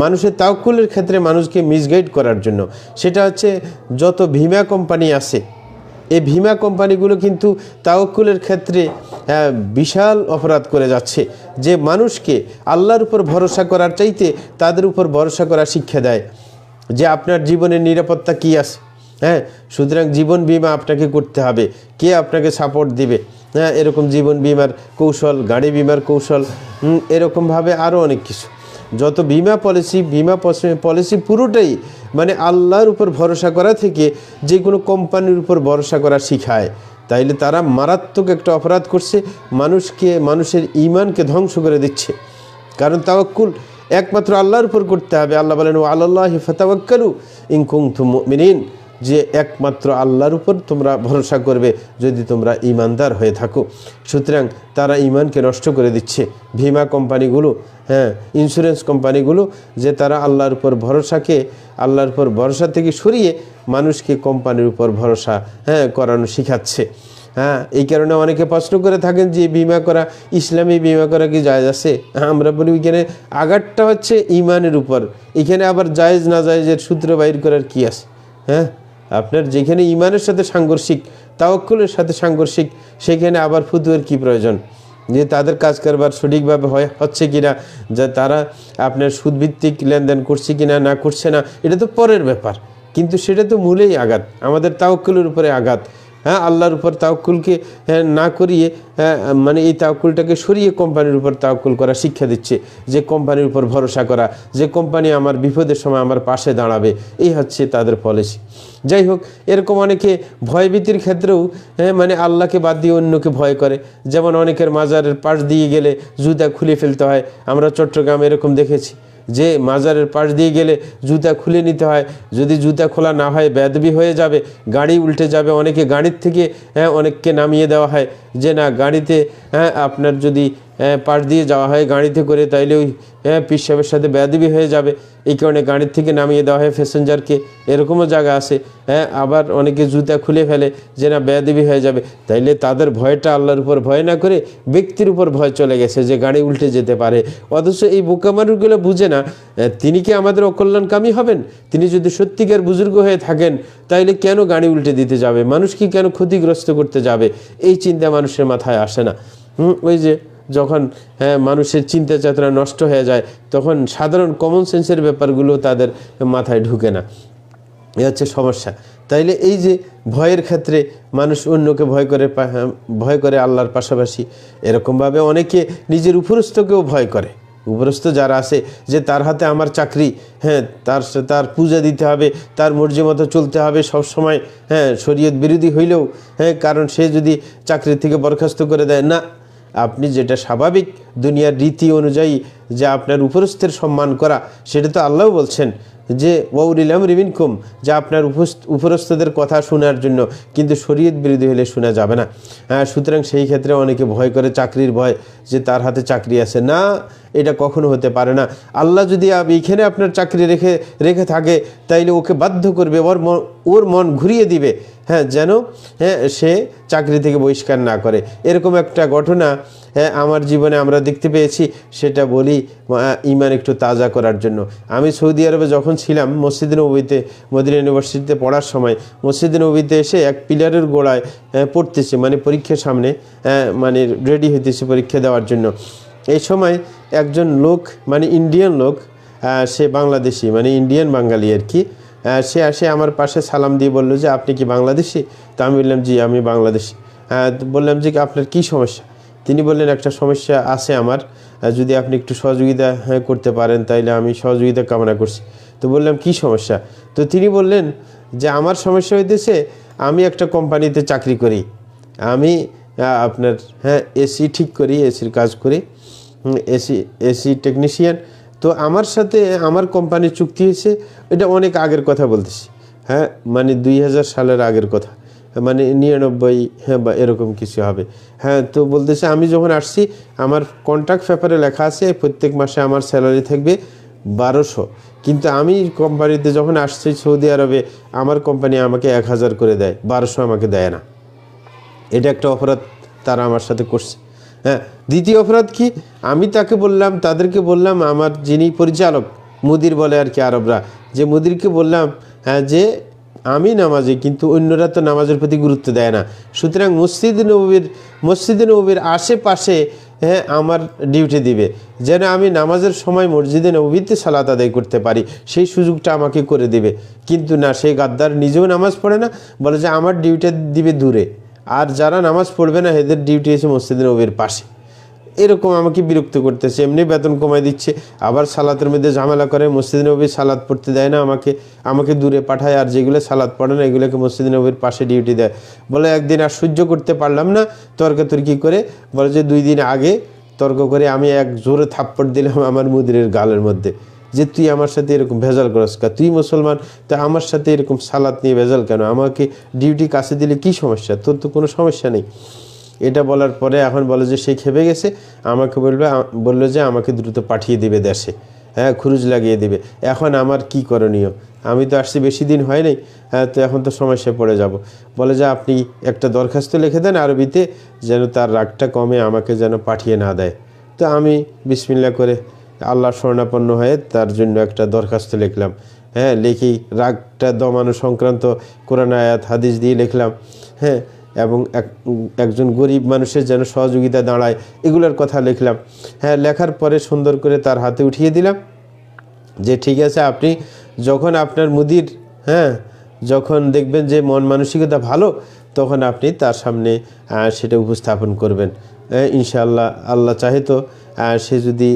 মানুষের তাওয়াক্কুলের ক্ষেত্রে মানুষকে মিসগাইড করার জন্য। সেটা হচ্ছে যত বীমা কোম্পানি আছে, এই বীমা কোম্পানিগুলো কিন্তু তাওয়াক্কুলের ক্ষেত্রে বিশাল অপরাধ করে যাচ্ছে, যে মানুষকে আল্লাহর উপর ভরসা করার চাইতে তাদের উপর ভরসা করা শিক্ষা দেয়, যে আপনার জীবনের নিরাপত্তা কী আছে। হ্যাঁ, সুতরাং জীবন বিমা আপনাকে করতে হবে, কে আপনাকে সাপোর্ট দিবে। হ্যাঁ, এরকম জীবন বিমার কৌশল, গাড়ি বিমার কৌশল, এরকমভাবে আরও অনেক কিছু। যত বিমা পলিসি পুরোটাই মানে আল্লাহর উপর ভরসা করা থেকে যে কোনো কোম্পানির উপর ভরসা করা শিখায়। তাইলে তারা মারাত্মক একটা অপরাধ করছে, মানুষের ঈমানকে ধ্বংস করে দিচ্ছে। কারণ তাওয়াক্কুল একমাত্র আল্লাহর উপর করতে হবে। আল্লাহ বলেন ওয়া আলাল্লাহি ফাতাওয়াক্কালু ইন কুনতুম মুমিনিন, যে একমাত্র আল্লাহর উপর তোমরা ভরসা করবে যদি তোমরা ঈমানদার হয়ে থাকো। সুতরাং তারা ঈমানকে নষ্ট করে দিচ্ছে বীমা কোম্পানিগুলো, হ্যাঁ, ইন্স্যুরেন্স কোম্পানিগুলো, যে তারা আল্লাহর উপর ভরসা থেকে সরিয়ে মানুষকে কোম্পানির উপর ভরসা করানো শিখাচ্ছে। হ্যাঁ, এই কারণে অনেকে প্রশ্ন করে থাকেন যে বিমা করা, ইসলামী বিমা করা কি জায়েজ আছে? আমরা বলি এখানে আঘাতটা হচ্ছে ঈমানের উপর, এখানে আবার জায়েজ না জায়েজের সূত্র বাইর করার কি আছে? হ্যাঁ, আপনার যেখানে ঈমানের সাথে সাংঘর্ষিক, তাওয়াক্কুলের সাথে সাংঘর্ষিক, সেখানে আবার ফুতুয়ার কি প্রয়োজন? যে তাদের কাজ কারবার সঠিকভাবে হচ্ছে কিনা, যে তারা আপনার সুদভিত্তিক লেনদেন করছে কিনা না করছে না, এটা তো পরের ব্যাপার, কিন্তু সেটা তো মূলেই আঘাত, আমাদের তাওয়াক্কুলের উপরে আঘাত। হ্যাঁ, আল্লাহর উপর তাওয়াক্কুলকে না করিয়ে মানে এই তাওয়াক্কুলটাকে সরিয়ে কোম্পানির উপর তাওয়াক্কুল করা শিক্ষা দিচ্ছে, যে কোম্পানির উপর ভরসা করা, যে কোম্পানি আমার বিপদের সময় আমার পাশে দাঁড়াবে, এই হচ্ছে তাদের পলিসি। যাই হোক, এরকম অনেকে ভয়ভীতির ক্ষেত্রেও মানে আল্লাহকে বাদ দিয়ে অন্যকে ভয় করে। যেমন অনেকের মাজারের পাশ দিয়ে গেলে জুতা খুলে ফেলতে হয়, আমরা চট্টগ্রামে এরকম দেখেছি যে মাজারের পাশ দিয়ে গেলে জুতা খুলে নিতে হয়, যদি জুতা খোলা না হয় বেয়াদবি হয়ে যাবে, গাড়ি উল্টে যাবে। অনেকে গাড়ির থেকে অনেককে নামিয়ে দেওয়া হয়, যে না গাড়িতে আপনার যদি পাশ দিয়ে যাওয়া হয় গাড়িতে করে, তাইলে ওই পীর সাহেবের সাথে বেয়াদবি হয়ে যাবে, এই কারণে গাড়ির থেকে নামিয়ে দেওয়া হয় প্যাসেঞ্জারকে, এরকমও জায়গা আছে। আবার অনেকে জুতা খুলে ফেলে যে না বেয়াদবি হয়ে যাবে, তাইলে তাদের ভয়টা আল্লাহর উপর ভয় না করে ব্যক্তির উপর ভয় চলে গেছে যে গাড়ি উল্টে যেতে পারে। অথচ এই বোকা মানুষগুলো বুঝে না তিনি কি আমাদের অকল্যাণকামী হবেন? তিনি যদি সত্যিকার বুজুর্গ হয়ে থাকেন তাইলে কেন গাড়ি উল্টে দিতে যাবে, মানুষকে কেন ক্ষতিগ্রস্ত করতে যাবে, এই চিন্তা মানুষের মাথায় আসে না। ওই যে যখন মানুষের চিন্তা চেতনা নষ্ট হয়ে যায়, তখন সাধারণ কমন সেন্সের ব্যাপারগুলো তাদের মাথায় ঢুকে না, এ হচ্ছে সমস্যা। তাইলে এই যে ভয়ের ক্ষেত্রে মানুষ অন্যকে ভয় করে আল্লাহর পাশাপাশি, এরকমভাবে অনেকে নিজের উপরস্থকেও ভয় করে। উপরস্থ যারা আছে, যে তার হাতে আমার চাকরি, তার পূজা দিতে হবে, তার মর্জি মতো চলতে হবে সবসময়, শরীয়ত বিরোধী হইলেও, কারণ সে যদি চাকরি থেকে বরখাস্ত করে দেয়, না, আপনি যেটা স্বাভাবিক দুনিয়ার রীতি অনুযায়ী যে আপনার উপরস্থের সম্মান করা, সেটা তো আল্লাহ বলছেন যে ওয়াউলিল আমরি মিনকুম, যে আপনার উপরস্থদের কথা শোনার জন্য, কিন্তু শরীয়ত বিরোধী হলে শোনা যাবে না। সুতরাং সেই ক্ষেত্রে অনেকে ভয় করে, চাকরির ভয়, যে তার হাতে চাকরি আছে। না, এটা কখনো হতে পারে না। আল্লাহ যদি এইখানে আপনার চাকরি রেখে থাকে, তাইলে ওকে বাধ্য করবে, ওর মন ঘুরিয়ে দিবে, যেন সে চাকরি থেকে বহিষ্কার না করে। এরকম একটা ঘটনা আমার জীবনে আমরা দেখতে পেয়েছি, সেটা বলি ঈমান একটু তাজা করার জন্য। আমি সৌদি আরবে যখন ছিলাম, মসজিদে নববীতে, মদিনা ইউনিভার্সিটিতে পড়ার সময় মসজিদে নববীতে এসে এক পিলারের গোড়ায় পড়তেছি, মানে পরীক্ষার সামনে মানে রেডি হইতেছি পরীক্ষা দেওয়ার জন্য। এই সময় একজন লোক, মানে ইন্ডিয়ান লোক, সে বাংলাদেশি, মানে ইন্ডিয়ান বাঙালি আর কি, সে আসে আমার পাশে সালাম দিয়ে বললো যে আপনি কি বাংলাদেশি? তো আমি বললাম জি আমি বাংলাদেশি। বললাম যে আপনার কি সমস্যা? তিনি বললেন একটা সমস্যা আছে আমার, যদি আপনি একটু সহযোগিতা করতে পারেন তাইলে আমি সহযোগিতা কামনা করছি। তো বললাম কি সমস্যা? তো তিনি বললেন যে আমার সমস্যা হইতেছে, আমি একটা কোম্পানিতে চাকরি করি, আমি আপনার এসি ঠিক করি, এসির কাজ করি, এসি টেকনিশিয়ান। তো আমার সাথে আমার কোম্পানির চুক্তি হয়েছে, এটা অনেক আগের কথা বলতেছি, মানে 2000 সালের আগের কথা, মানে 99 বা এরকম কিছু হবে। তো বলতেছে আমি যখন আসছি আমার কন্ট্রাক্ট পেপারে লেখা আছে প্রত্যেক মাসে আমার স্যালারি থাকবে 1200, কিন্তু আমি কোম্পানিতে যখন আসছি সৌদি আরবে, আমার কোম্পানি আমাকে 1000 করে দেয়, 1200 আমাকে দেয় না। এটা একটা অপরাধ তারা আমার সাথে করছে। হ্যাঁ, দ্বিতীয় অপরাধ কি, আমি তাদেরকে বললাম, আমার যিনি পরিচালক মুদির বলে আর কি আরবরা, যে মুদিরকে বললাম হ্যাঁ যে আমি নামাজি, কিন্তু অন্যরা তো নামাজের প্রতি গুরুত্ব দেয় না, সুতরাং মসজিদে নববীর আশেপাশে হ্যাঁ আমার ডিউটি দিবে, যেন আমি নামাজের সময় মসজিদে নববীতে সালাত আদায় করতে পারি, সেই সুযোগটা আমাকে করে দিবে। কিন্তু না, সেই গাদ্দার নিজেও নামাজ পড়ে না, বলে যে আমার ডিউটি দিবে দূরে, আর যারা নামাজ পড়বে না এদের ডিউটি এসে মসজিদে নববীর পাশে। এরকম আমাকে বিরক্ত করতেছে, এমনি বেতন কমাই দিচ্ছে, আবার সালাতের মধ্যে ঝামেলা করে, মসজিদে নববীর সালাত পড়তে দেয় না আমাকে দূরে পাঠায়, আর যেগুলো সালাত পড়ে না এগুলোকে মসজিদে নববীর পাশে ডিউটি দেয়। বলে একদিন আর সহ্য করতে পারলাম না, তর্কাতর্কি করে, বলে যে 2 দিন আগে তর্ক করে আমি এক জোরে থাপ্পড় দিলাম আমার মুদিরের গালের মধ্যে, যে তুই আমার সাথে এরকম ভেজাল করস কা, তুই মুসলমান তা আমার সাথে এরকম সালাত নিয়ে ভেজাল কেন, আমাকে ডিউটি কাছে দিলে কি সমস্যা, তোর তো কোনো সমস্যা নেই। এটা বলার পরে এখন বলে যে সে খেপে গেছে, আমাকে বললো যে আমাকে দ্রুত পাঠিয়ে দিবে দেশে, হ্যাঁ খুরুজ লাগিয়ে দিবে। এখন আমার কি করণীয়, আমি তো আসছি বেশি দিন হয় নাই, হ্যাঁ তো এখন তো সমস্যায় পড়ে যাব। বলে যে আপনি একটা দরখাস্ত লিখে দেন আরবিতে, যেন তার রাগটা কমে আমাকে যেন পাঠিয়ে না দেয়। তো আমি বিসমিল্লাহ করে আল্লাহর শরণাপন্ন হয়ে তার জন্য একটা দরখাস্ত লিখলাম। হ্যাঁ, লিখি রাগটা দমানো সংক্রান্ত কোরআন আয়াত হাদিস দিয়ে লিখলাম। হ্যাঁ, এবং একজন গরিব মানুষের যেন সহযোগিতা দাঁড়ায়, এগুলোর কথা লিখলাম। হ্যাঁ, লেখার পরে সুন্দর করে তার হাতে উঠিয়ে দিলাম যে ঠিক আছে, আপনি যখন আপনার মুদির যখন দেখবেন যে মন মানসিকতা ভালো, তখন আপনি তার সামনে সেটা উপস্থাপন করবেন ইনশাআল্লাহ। আল্লাহ চাহে তো সে যদি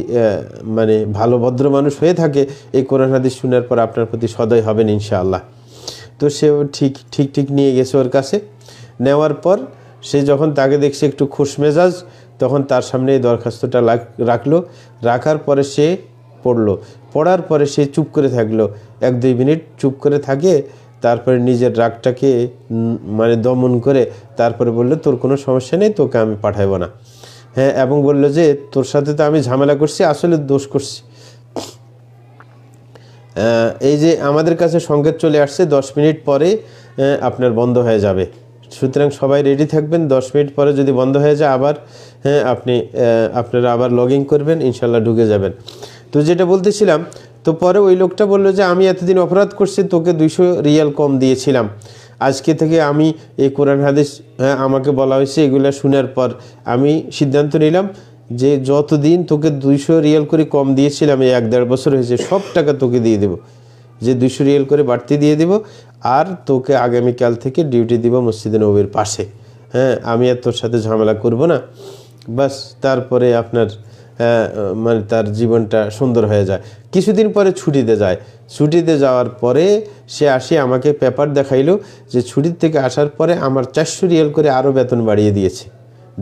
মানে ভালো ভদ্র মানুষ হয়ে থাকে, এই কোরআন হাদিস শোনার পর আপনার প্রতি সদয় হবেন ইনশাআল্লাহ। তো সেও ঠিক নিয়ে গেছে ওর কাছে। নেওয়ার পর সে যখন তাকে দেখছে একটু খুশমেজাজ, তখন তার সামনে এই দরখাস্তটা রাখার পরে সে পড়ার পরে সে চুপ করে থাকলো, 1-2 মিনিট চুপ করে থাকে, তারপরে নিজের রাগটাকে মানে দমন করে তারপরে বললো তোর কোনো সমস্যা নেই, তোকে আমি পাঠাবো না। হ্যাঁ, এবং বললো যে তোর সাথে তো আমি ঝামেলা করছি, আসলে দোষ করছি। এই যে আমাদের কাছে সংকেত চলে আসছে 10 মিনিট পরে আপনার বন্ধ হয়ে যাবে, সুতরাং সবাই রেডি থাকবেন। 10 মিনিট পরে যদি বন্ধ হয়ে যায় আবার আপনারা আবার লগ ইন করবেন, ইনশাল্লাহ ঢুকে যাবেন। তো যেটা বলতেছিলাম, তো পরে ওই লোকটা বললো যে আমি এতদিন অপরাধ করছি, তোকে 200 রিয়াল কম দিয়েছিলাম, আজকে থেকে আমি এই কোরআন হাদিস আমাকে বলা হয়েছে, এগুলো শোনার পর আমি সিদ্ধান্ত নিলাম যে যতদিন তোকে 200 রিয়াল করে কম দিয়েছিলাম, এই 1-1.5 বছর হয়েছে, সব টাকা তোকে দিয়ে দেবো, যে 200 রিয়াল করে বাড়তি দিয়ে দেব, আর তোকে আগামীকাল থেকে ডিউটি দিব মসজিদে নববীর পাশে। হ্যাঁ, আমি আর তোর সাথে ঝামেলা করব না, বাস। তারপরে আপনার মানে তার জীবনটা সুন্দর হয়ে যায়। কিছুদিন পরে ছুটিতে যাওয়ার পরে সে আসি আমাকে পেপার দেখাইলো যে ছুটির থেকে আসার পরে আমার 400 রিয়াল করে আরও বেতন বাড়িয়ে দিয়েছে।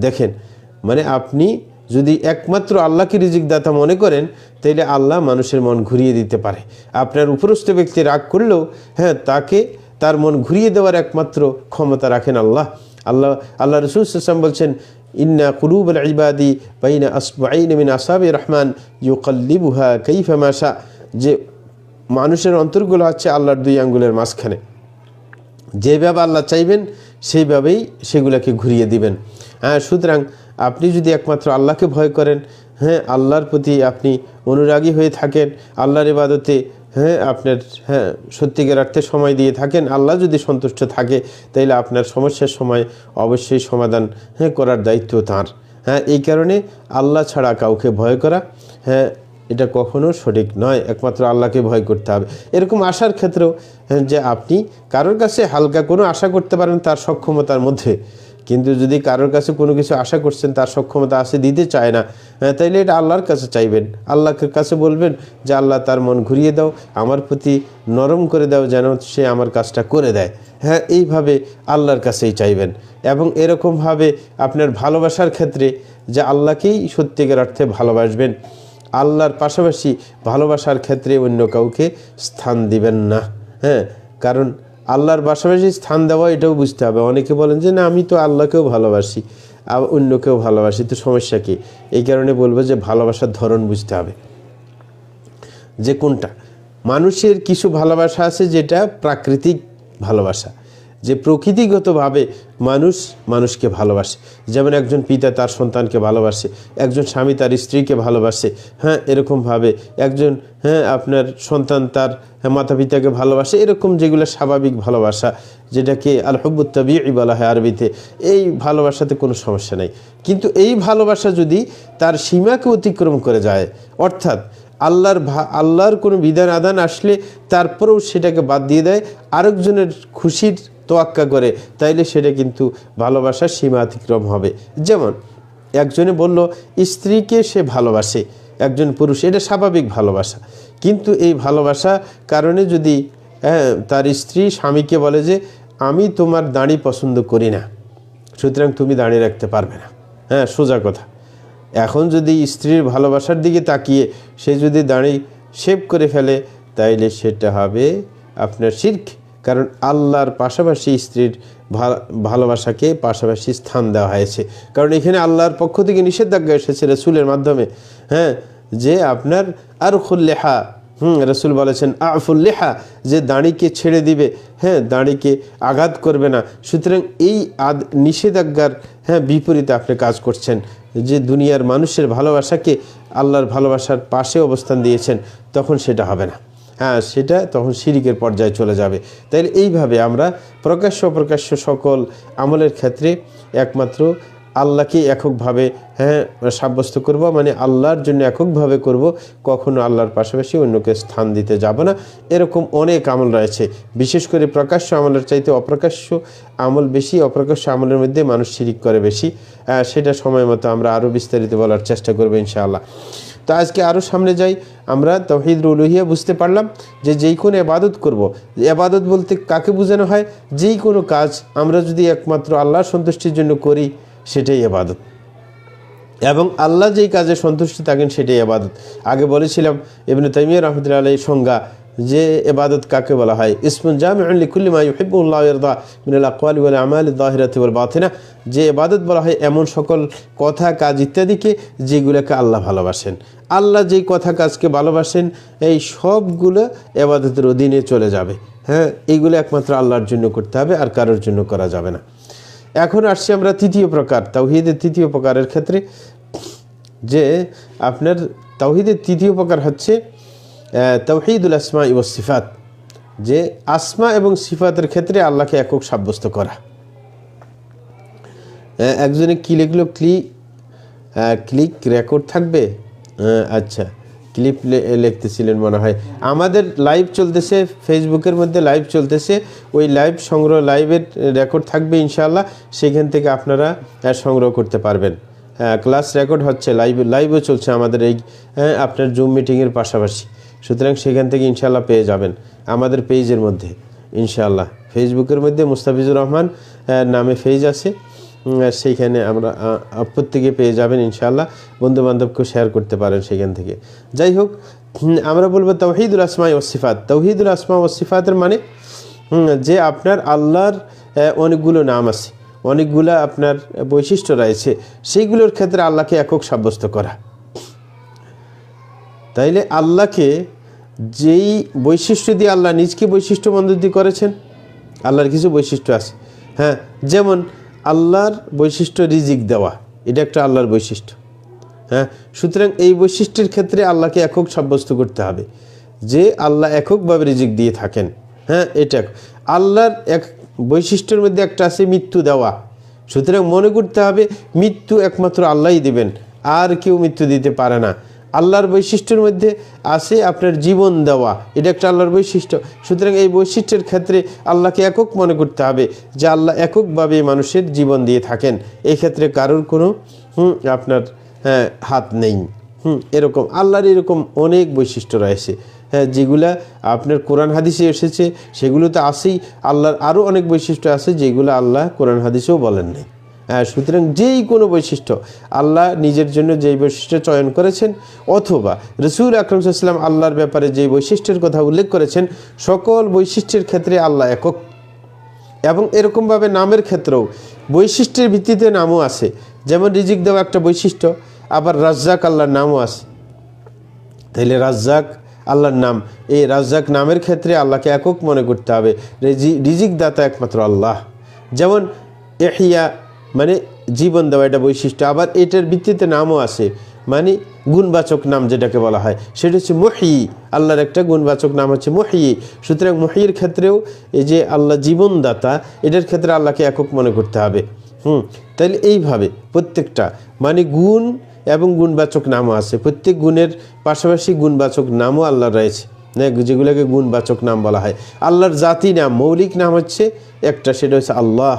দেখেন, মানে আপনি যদি একমাত্র আল্লাহকে রিজিক দাতা মনে করেন, তাইলে আল্লাহ মানুষের মন ঘুরিয়ে দিতে পারে। আপনার উপরস্থ ব্যক্তি রাগ করলেও তার মন ঘুরিয়ে দেওয়ার একমাত্র ক্ষমতা রাখেন আল্লাহ। রাসূল সাল্লাল্লাহু আলাইহি ওয়াসাল্লাম বলছেন, ইন্না কুলুবাল ইবাদি বাইনা আসবুআইন মিন আসাবি রহমান ইউকাল্লিবুহা কাইফা মা শা, যে মানুষের অন্তরগুলো হচ্ছে আল্লাহর 2 আঙ্গুলের মাঝখানে, যেভাবে আল্লাহ চাইবেন সেইভাবেই সেগুলোকে ঘুরিয়ে দিবেন। সুতরাং আপনি যদি একমাত্র আল্লাহকে ভয় করেন, আল্লাহর প্রতি আপনি অনুরাগী হয়ে থাকেন, আল্লাহর ইবাদতে আপনার সত্যিকার অর্থে সময় দিয়ে থাকেন, আল্লাহ যদি সন্তুষ্ট থাকে, তাইলে আপনার সমস্যার সময় অবশ্যই সমাধান করার দায়িত্ব তাঁর। এই কারণে আল্লাহ ছাড়া কাউকে ভয় করা এটা কখনো সঠিক নয়, একমাত্র আল্লাহকে ভয় করতে হবে। এরকম আশার ক্ষেত্রেও যে আপনি কারোর কাছে হালকা কোনো আশা করতে পারেন তার সক্ষমতার মধ্যে, কিন্তু যদি কারোর কাছে কোনো কিছু আশা করছেন তার সক্ষমতা আছে, দিতে চায় না, তাইলে এটা আল্লাহর কাছে চাইবেন, আল্লাহর কাছে বলবেন যে আল্লাহ তার মন ঘুরিয়ে দাও, আমার প্রতি নরম করে দাও, যেন সে আমার কাজটা করে দেয়। এইভাবে আল্লাহর কাছেই চাইবেন। এবং এরকমভাবে আপনার ভালোবাসার ক্ষেত্রে যে আল্লাহকেই সত্যিকার অর্থে ভালোবাসবেন, আল্লাহর পাশাপাশি ভালোবাসার ক্ষেত্রে অন্য কাউকে স্থান দিবেন না। কারণ আল্লাহর পাশাপাশি স্থান দেওয়া এটাও বুঝতে হবে। অনেকে বলেন যে না, আমি তো আল্লাহকেও ভালোবাসি আর অন্যকেও ভালোবাসি, তো সমস্যা কী? এই কারণে বলবো যে ভালোবাসার ধরন বুঝতে হবে যে কোনটা। মানুষের কিছু ভালোবাসা আছে যেটা প্রাকৃতিক ভালোবাসা, যে প্রকৃতিগতভাবে মানুষ মানুষকে ভালোবাসে। যেমন একজন পিতা তার সন্তানকে ভালোবাসে, একজন স্বামী তার স্ত্রীকে ভালোবাসে, হ্যাঁ এরকমভাবে একজন আপনার সন্তান তার মাতা পিতাকে ভালোবাসে। এরকম যেগুলো স্বাভাবিক ভালোবাসা, যেটাকে আল হুব্বুত তাবিঈ বলা হয় আরবিতে, এই ভালোবাসাতে কোনো সমস্যা নেই। কিন্তু এই ভালোবাসা যদি তার সীমাকে অতিক্রম করে যায়, অর্থাৎ আল্লাহর কোনো বিধান আদান আসলে তারপরেও সেটাকে বাদ দিয়ে দেয়, আরেকজনের খুশির তোয়াক্কা করে, তাইলে সেটা কিন্তু ভালোবাসার সীমা অতিক্রম হবে। যেমন একজনে বলল স্ত্রীকে সে ভালোবাসে, একজন পুরুষ, এটা স্বাভাবিক ভালোবাসা। কিন্তু এই ভালোবাসা কারণে যদি তার স্ত্রী স্বামীকে বলে যে আমি তোমার দাড়ি পছন্দ করি না, সুতরাং তুমি দাঁড়িয়ে রাখতে পারবে না, সোজা কথা। এখন যদি স্ত্রীর ভালোবাসার দিকে তাকিয়ে সে যদি দাড়ি শেভ করে ফেলে, তাইলে সেটা হবে আপনার শিরক। কারণ আল্লাহর পাশাপাশি স্ত্রীর ভালোবাসাকে পাশাপাশি স্থান দেওয়া হয়েছে। কারণ এখানে আল্লাহর পক্ষ থেকে নিষেধাজ্ঞা এসেছে রাসূলের মাধ্যমে, যে আপনার আরখুল লিহা, রাসূল বলেছেন আফুল লিহা, যে দাড়িকে ছেড়ে দিবে, দাড়িকে আঘাত করবে না। সুতরাং এই নিষেধাজ্ঞার বিপরীতে আপনি কাজ করছেন, যে দুনিয়ার মানুষের ভালোবাসাকে আল্লাহর ভালোবাসার পাশে অবস্থান দিয়েছেন, তখন সেটা হবে না, সেটা তখন শিরকের পর্যায়ে চলে যাবে। তাইলে এইভাবে আমরা প্রকাশ্য অপ্রকাশ্য সকল আমলের ক্ষেত্রে একমাত্র আল্লাহকে এককভাবে সাব্যস্ত করব, মানে আল্লাহর জন্য এককভাবে করব, কখনো আল্লাহর পাশাপাশি অন্যকে স্থান দিতে যাব না। এরকম অনেক আমল রয়েছে, বিশেষ করে প্রকাশ্য আমলের চাইতে অপ্রকাশ্য আমল বেশি। অপ্রকাশ্য আমলের মধ্যে মানুষ শিরিক করে বেশি, সেটা সময় মতো আমরা আরও বিস্তারিত বলার চেষ্টা করব ইনশাআল্লাহ। তো আজকে আরও সামনে যাই, আমরা তাওহীদুল উলুহিয়া বুঝতে পারলাম যে যেই কোনো ইবাদত করব, ইবাদত বলতে কাকে বোঝানো হয়, যেই কোনো কাজ আমরা যদি একমাত্র আল্লাহর সন্তুষ্টির জন্য করি সেটাই ইবাদত, এবং আল্লাহ যেই কাজে সন্তুষ্টি থাকেন সেটাই ইবাদত। আগে বলেছিলাম ইবনে তাইমিয়া রাহমাতুল্লাহি আলাইহি সংজ্ঞা, যে ইবাদত কাকে বলা হয়, ইসমুন জামিউন লিকুল্লি মা ইউহিব্বুল্লাহু ওয়া ইয়ারদা মিনাল আকওয়ালি ওয়াল আমালি যাহিরাতি ওয়াল বাতিনা, যে ইবাদত বলা হয় এমন সকল কথা কাজ ইত্যাদিকে যেগুলোকে আল্লাহ ভালোবাসেন। আল্লাহ যেই কথা কাজকে ভালোবাসেন এই সবগুলো ইবাদতের অধীনে চলে যাবে। এইগুলো একমাত্র আল্লাহর জন্য করতে হবে, আর কারোর জন্য করা যাবে না। এখন আসছি আমরা তৃতীয় প্রকার, তাওহীদের তৃতীয় প্রকারের ক্ষেত্রে, যে আপনার তাওহীদের তৃতীয় প্রকার হচ্ছে তাওহীদুল আসমা ওয়াস সিফাত, যে আসমা এবং সিফাতের ক্ষেত্রে আল্লাহকে একক সাব্যস্ত করা। একজনে কি লিখলো, ক্লিক রেকর্ড থাকবে, আচ্ছা ক্লিপ লিখতেছিলেন মনে হয়। আমাদের লাইভ চলতেছে, ফেসবুকের মধ্যে লাইভ চলতেছে, ওই লাইভ সংগ্রহ, লাইভের রেকর্ড থাকবে ইনশাআল্লাহ, সেখান থেকে আপনারা সংগ্রহ করতে পারবেন। ক্লাস রেকর্ড হচ্ছে, লাইভও চলছে আমাদের এই আপনার জুম মিটিংয়ের পাশাপাশি, সুতরাং সেখান থেকে ইনশাআল্লাহ পেয়ে যাবেন আমাদের পেজের মধ্যে ইনশাআল্লাহ। ফেসবুকের মধ্যে মুস্তাফিজুর রহমান নামে পেজ আছে, সেইখানে আমরা প্রত্যেকে পেয়ে যাবেন ইনশাআল্লাহ। বন্ধুবান্ধবকেও শেয়ার করতে পারেন সেখান থেকে। যাই হোক, আমরা বলবো তাওহীদুল আসমা ওয়াস সিফাত। তাওহীদুল আসমা ওয়াস সিফাতের মানে যে আপনার আল্লাহর অনেকগুলো নাম আছে, অনেকগুলো আপনার বৈশিষ্ট্য রয়েছে, সেইগুলোর ক্ষেত্রে আল্লাহকে একক সাব্যস্ত করা। তাইলে আল্লাহকে যেই বৈশিষ্ট্য দিয়ে আল্লাহ নিজকে বৈশিষ্ট্য মণ্ডিত করেছেন, আল্লাহর কিছু বৈশিষ্ট্য আছে, যেমন আল্লাহর বৈশিষ্ট্য রিজিক দেওয়া, এটা একটা আল্লাহর বৈশিষ্ট্য। সুতরাং এই বৈশিষ্ট্যের ক্ষেত্রে আল্লাহকে একক সাব্যস্ত করতে হবে, যে আল্লাহ এককভাবে রিজিক দিয়ে থাকেন। এটা আল্লাহর এক বৈশিষ্ট্যের মধ্যে একটা আছে মৃত্যু দেওয়া। সুতরাং মনে করতে হবে মৃত্যু একমাত্র আল্লাহই দিবেন, আর কেউ মৃত্যু দিতে পারে না। আল্লাহর বৈশিষ্ট্যের মধ্যে আছে আপনার জীবন দেওয়া, এটা একটা আল্লাহর বৈশিষ্ট্য। সুতরাং এই বৈশিষ্ট্যের ক্ষেত্রে আল্লাহকে একক মনে করতে হবে, যে আল্লাহ এককভাবে মানুষের জীবন দিয়ে থাকেন, এই ক্ষেত্রে কারোর কোনো আপনার হাত নেই। এরকম আল্লাহর এরকম অনেক বৈশিষ্ট্য রয়েছে, যেগুলা আপনার কোরআন হাদিসে এসেছে, সেগুলো তো আছেই। আল্লাহর আরও অনেক বৈশিষ্ট্য আছে যেগুলো আল্লাহ কোরআন হাদিসেও বলেন নাই। সুতরাং যেই কোনো বৈশিষ্ট্য আল্লাহ নিজের জন্য যেই বৈশিষ্ট্য চয়ন করেছেন, অথবা রাসূল আকরাম সাল্লাল্লাহু আলাইহি ওয়াসাল্লাম আল্লাহর ব্যাপারে যেই বৈশিষ্ট্যের কথা উল্লেখ করেছেন, সকল বৈশিষ্ট্যের ক্ষেত্রে আল্লাহ একক। এবং এরকমভাবে নামের ক্ষেত্রেও বৈশিষ্ট্যের ভিত্তিতে নামও আছে, যেমন রিজিক দেওয়া একটা বৈশিষ্ট্য, আবার রাজ্জাক আল্লাহর নামও আছে। তাইলে রাজ্জাক আল্লাহর নাম। এই রাজ্জাক নামের ক্ষেত্রে আল্লাহকে একক মনে করতে হবে। রিজিক দাতা একমাত্র আল্লাহ। যেমন ইহইয়া মানে জীবন দেওয়া, এটা বৈশিষ্ট্য। আবার এটার ভিত্তিতে নামও আছে, মানে গুণবাচক নাম যেটাকে বলা হয় সেটা হচ্ছে মুহয়ি। আল্লাহর একটা গুণবাচক নাম হচ্ছে মুহয়ি। সুতরাং মুহয়ির ক্ষেত্রেও এই যে আল্লাহ জীবনদাতা, এটার ক্ষেত্রে আল্লাহকে একক মনে করতে হবে। তাইলে এইভাবে প্রত্যেকটা মানে গুণ এবং গুণবাচক নামও আছে। প্রত্যেক গুণের পাশাপাশি গুণবাচক নামও আল্লাহ রয়েছে, যেগুলোকে গুণবাচক নাম বলা হয়। আল্লাহর জাতি নাম, মৌলিক নাম হচ্ছে একটা, সেটা হচ্ছে আল্লাহ।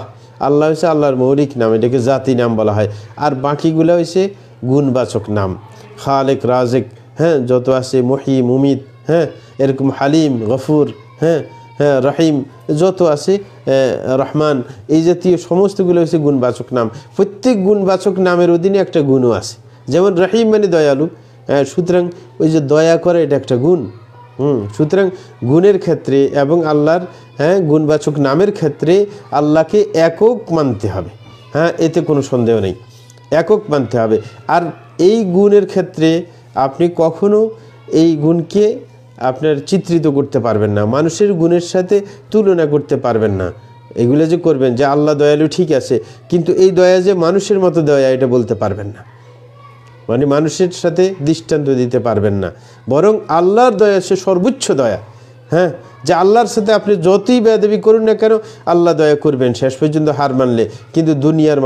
আল্লাহ হচ্ছে আল্লাহর মৌলিক নাম, এটাকে জাতি নাম বলা হয়। আর বাকিগুলো হচ্ছে গুণবাচক নাম, খালেক, রাজেক, হ্যাঁ, যত আছে, মুহয়ি, মুমিত, হ্যাঁ, এরকম হালিম, গফুর, হ্যাঁ হ্যাঁ, রহিম, যত আছে, রহমান, এই জাতীয় সমস্তগুলো হচ্ছে গুণবাচক নাম। প্রত্যেক গুণবাচক নামের অধীনে একটা গুণও আছে। যেমন রহিম মানে দয়ালু, সুতরাং ওই যে দয়া করে, এটা একটা গুণ। সুতরাং গুণের ক্ষেত্রে এবং আল্লাহর গুণবাচক নামের ক্ষেত্রে আল্লাহকে একক মানতে হবে, হ্যাঁ, এতে কোনো সন্দেহ নেই, একক মানতে হবে। আর এই গুণের ক্ষেত্রে আপনি কখনো এই গুণকে আপনার চিত্রিত করতে পারবেন না, মানুষের গুণের সাথে তুলনা করতে পারবেন না। এগুলো যে করবেন যে আল্লাহ দয়ালু, ঠিক আছে, কিন্তু এই দয়া যে মানুষের মতো দয়া, এটা বলতে পারবেন না, মানে মানুষের সাথে দৃষ্টান্ত দিতে পারবেন না। বরং আল্লাহর দয়া সে সর্বোচ্চ দয়া, হ্যাঁ, যে আল্লাহর সাথে আপনি যতই বেয়াদবি করুন না কেন, আল্লাহ দয়া করবেন শেষ পর্যন্ত হার মানলে। কিন্তু দুনিয়ার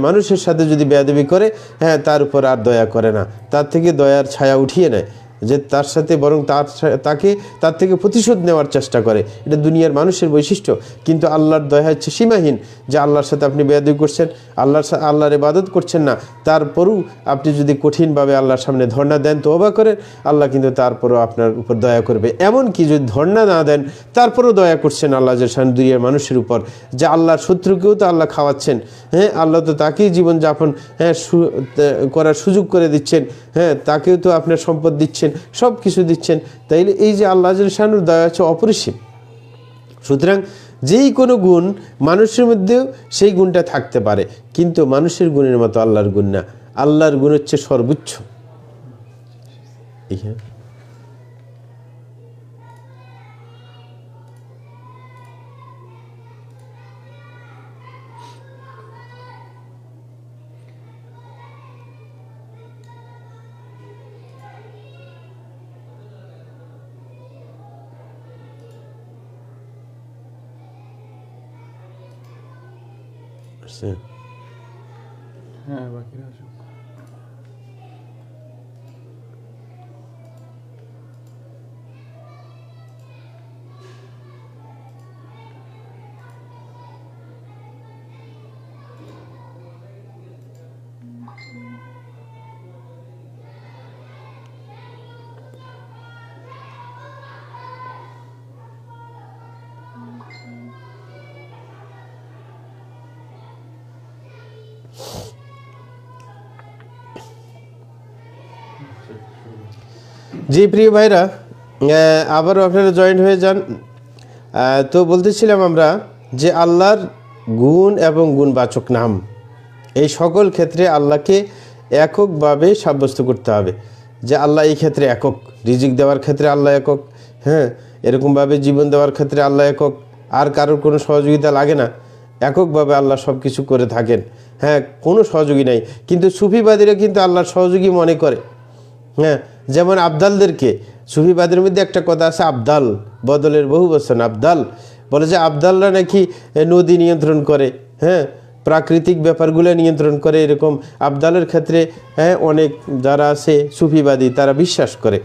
মানুষের সাথে যদি বেয়াদবি করে, হ্যাঁ, তার উপর আর দয়া করে না, তার থেকে দয়ার ছায়া উঠিয়ে নেয়, যে তার সাথে বরং তার থেকে প্রতিশোধ নেওয়ার চেষ্টা করে। এটা দুনিয়ার মানুষের বৈশিষ্ট্য। কিন্তু আল্লাহর দয়া হচ্ছে সীমাহীন, যে আল্লাহর সাথে আপনি বেয়াদবি করছেন, আল্লাহর ইবাদত করছেন না, তারপরও আপনি যদি কঠিনভাবে আল্লাহর সামনে ধর্ণা দেন, তওবা করেন, আল্লাহ কিন্তু তারপরও আপনার উপর দয়া করবে। এমনকি যদি ধর্ণা না দেন, তারপরও দয়া করছেন আল্লাহ দুনিয়ার মানুষের উপর, যে আল্লাহর শত্রুকেও তো আল্লাহ খাওয়াচ্ছেন, হ্যাঁ, আল্লাহ তো তাকেই জীবনযাপন করার সুযোগ করে দিচ্ছেন, হ্যাঁ, তাকেও তো আপনার সম্পদ দিচ্ছেন, সব কিছু দিচ্ছেন। তাইলে এই যে আল্লাহ শানুর দয়া হচ্ছে অপরিসীম। সুতরাং যেই কোনো গুণ মানুষের মধ্যেও সেই গুণটা থাকতে পারে, কিন্তু মানুষের গুণের মতো আল্লাহর গুণ না। আল্লাহর গুণ হচ্ছে সর্বোচ্চ। হ্যাঁ, বাকিরা আসুক। জি প্রিয় ভাইরা, আবারও আপনারা জয়েন হয়ে যান। তো বলতেছিলাম আমরা যে আল্লাহর গুণ এবং গুণবাচক নাম, এই সকল ক্ষেত্রে আল্লাহকে এককভাবে সাব্যস্ত করতে হবে, যে আল্লাহ এই ক্ষেত্রে একক। রিজিক দেওয়ার ক্ষেত্রে আল্লাহ একক, হ্যাঁ, এরকমভাবে জীবন দেওয়ার ক্ষেত্রে আল্লাহ একক, আর কারোর কোনো সহযোগিতা লাগে না, এককভাবে আল্লাহ সব কিছু করে থাকেন, হ্যাঁ, কোনো সহযোগী নাই। কিন্তু সুফিবাদীরা কিন্তু আল্লাহর সহযোগী মনে করে, হ্যাঁ, যেমন আবদালদেরকে, সুফিবাদের মধ্যে একটা কথা আছে, আবদাল, বদলের বহু বচন, আবদাল, বলে যে আবদালরা নাকি নদী নিয়ন্ত্রণ করে, হ্যাঁ, প্রাকৃতিক ব্যাপারগুলো নিয়ন্ত্রণ করে। এরকম আবদালের ক্ষেত্রে হ্যাঁ অনেক যারা আছে সুফিবাদী তারা বিশ্বাস করে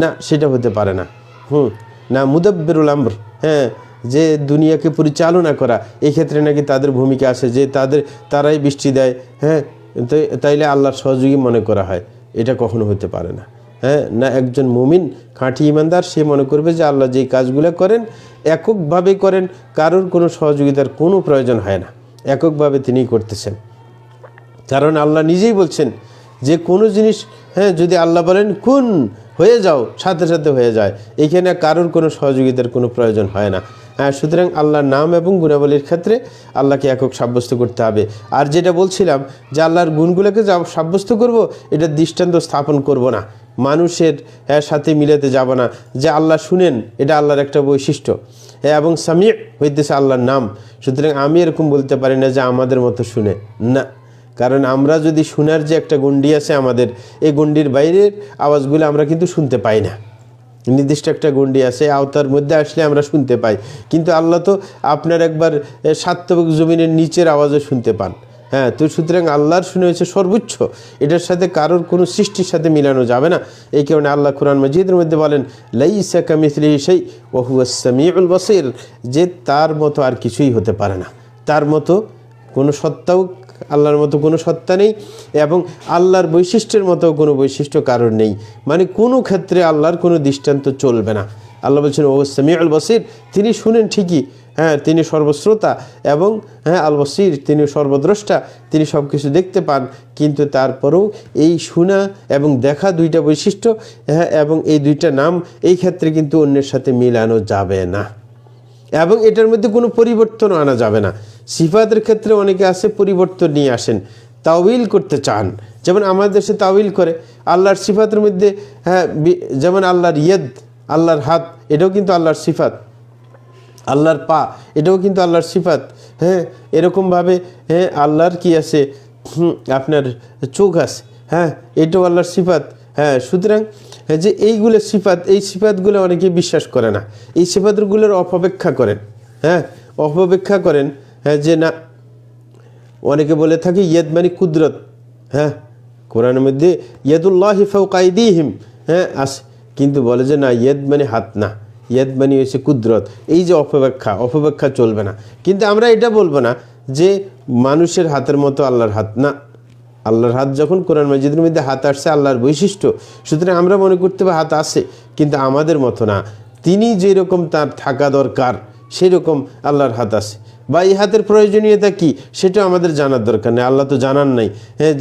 না, সেটা হতে পারে না। না, মুদাব্বিরুল আমর, হ্যাঁ, যে দুনিয়াকে পরিচালনা করা, এই ক্ষেত্রে নাকি তাদের ভূমিকা আছে, যে তারাই বৃষ্টি দেয়, হ্যাঁ, তাইলে আল্লাহর সহযোগী মনে করা হয়, এটা কখনো হতে পারে না। হ্যাঁ, না, একজন মুমিন খাঁটি ইমানদার সে মনে করবে যে আল্লাহ যেই কাজগুলো করেন এককভাবে করেন, কারোর কোনো সহযোগিতার কোনো প্রয়োজন হয় না, এককভাবে তিনিই করতেছেন। কারণ আল্লাহ নিজেই বলছেন যে কোনো জিনিস, হ্যাঁ, যদি আল্লাহ বলেন কুন, হয়ে যাও, সাথে সাথে হয়ে যায়। এইখানে কারোর কোনো সহযোগিতার কোনো প্রয়োজন হয় না। সুতরাং আল্লাহর নাম এবং গুণাবলীর ক্ষেত্রে আল্লাহকে একক সাব্যস্ত করতে হবে। আর যেটা বলছিলাম যে আল্লাহর গুণগুলোকে যা সাব্যস্ত করব, এটা দৃষ্টান্ত স্থাপন করব না, মানুষের সাথে মিলাতে যাব না যে আল্লাহ শুনেন, এটা আল্লাহর একটা বৈশিষ্ট্য, এবং সামি হইতেছে আল্লাহর নাম। সুতরাং আমি এরকম বলতে পারি না যে আমাদের মতো শুনে, না, কারণ আমরা যদি শোনার যে একটা গণ্ডি আছে আমাদের, এই গণ্ডির বাইরের আওয়াজগুলো আমরা কিন্তু শুনতে পাই না। নির্দিষ্ট একটা গণ্ডি আছে, আওতার মধ্যে আসলে আমরা শুনতে পাই, কিন্তু আল্লাহ তো আপনার একবার সাতবক জমিনের নিচের আওয়াজও শুনতে পান। তো সুতরাং আল্লাহর শুনে হয়েছে সর্বোচ্চ, এটার সাথে কারোর কোনো সৃষ্টির সাথে মিলানো যাবে না। এই কারণে আল্লাহ কুরআন মাজিদের মধ্যে বলেন লাইসা কামিসলিহি শাই ওয়া হুয়াস সামিউল বাসীর, যে তার মতো আর কিছুই হতে পারে না, তার মতো কোনো সত্তাও, আল্লাহর মতো কোনো সত্তা নেই, এবং আল্লাহর বৈশিষ্ট্যের মতো কোনো বৈশিষ্ট্য কারোর নেই। মানে কোনো ক্ষেত্রে আল্লাহর কোনো দৃষ্টান্ত চলবে না। আল্লাহ বলছেন ও সামিউল বাসীর, তিনি শুনেন ঠিকই, তিনি সর্বশ্রোতা, এবং আল বাসীর, তিনি সর্বদ্রষ্টা, তিনি সব কিছু দেখতে পান, কিন্তু তারপরেও এই শোনা এবং দেখা দুইটা বৈশিষ্ট্য, এবং এই দুইটা নাম এই ক্ষেত্রে কিন্তু অন্যের সাথে মিলানো যাবে না, এবং এটার মধ্যে কোনো পরিবর্তন আনা যাবে না। সিফাতের ক্ষেত্রে অনেকে আছে পরিবর্তন নিয়ে আসেন, তাওয়িল করতে চান, যেমন আমাদের দেশে তাওয়িল করে। আল্লাহর সিফাতের মধ্যে যেমন আল্লাহর ইয়েদ, আল্লাহর হাত, এটাও কিন্তু আল্লাহর সিফাত, আল্লাহর পা, এটাও কিন্তু আল্লাহর সিফাত। এরকমভাবে আল্লাহর কি আছে, আপনার চোখ আছে, এটাও আল্লাহর সিফাত। সুতরাং যে এইগুলো সিফাত, এই সিফাতগুলো অনেকে বিশ্বাস করে না, এই সিফাতগুলোর অপব্যাখ্যা করেন, অপব্যাখ্যা করেন, যে না, অনেকে বলে থাকে ইয়েদ মানে কুদরত, কোরআনের মধ্যে ইয়েদুল্লাহি ফাওকা আইদিহিম আছে, কিন্তু বলে যে না, ইয়েদ মানে হাত না, ইয়েদ মানে হচ্ছে কুদরত। এই যে অপব্যাখ্যা চলবে না। কিন্তু আমরা এটা বলবো না যে মানুষের হাতের মতো আল্লাহর হাত, না, আল্লাহর হাত যখন কোরআন মাজিদের মধ্যে হাত আসছে আল্লাহর বৈশিষ্ট্য, সুতরাং আমরা মনে করতে হবে হাত আছে, কিন্তু আমাদের মতো না। তিনি যেরকম তার থাকা দরকার সেই রকম আল্লাহর হাত আছে, বা এই হাতের প্রয়োজনীয়তা কি সেটা আমাদের জানার দরকার নেই। আল্লাহ তো জানান নাই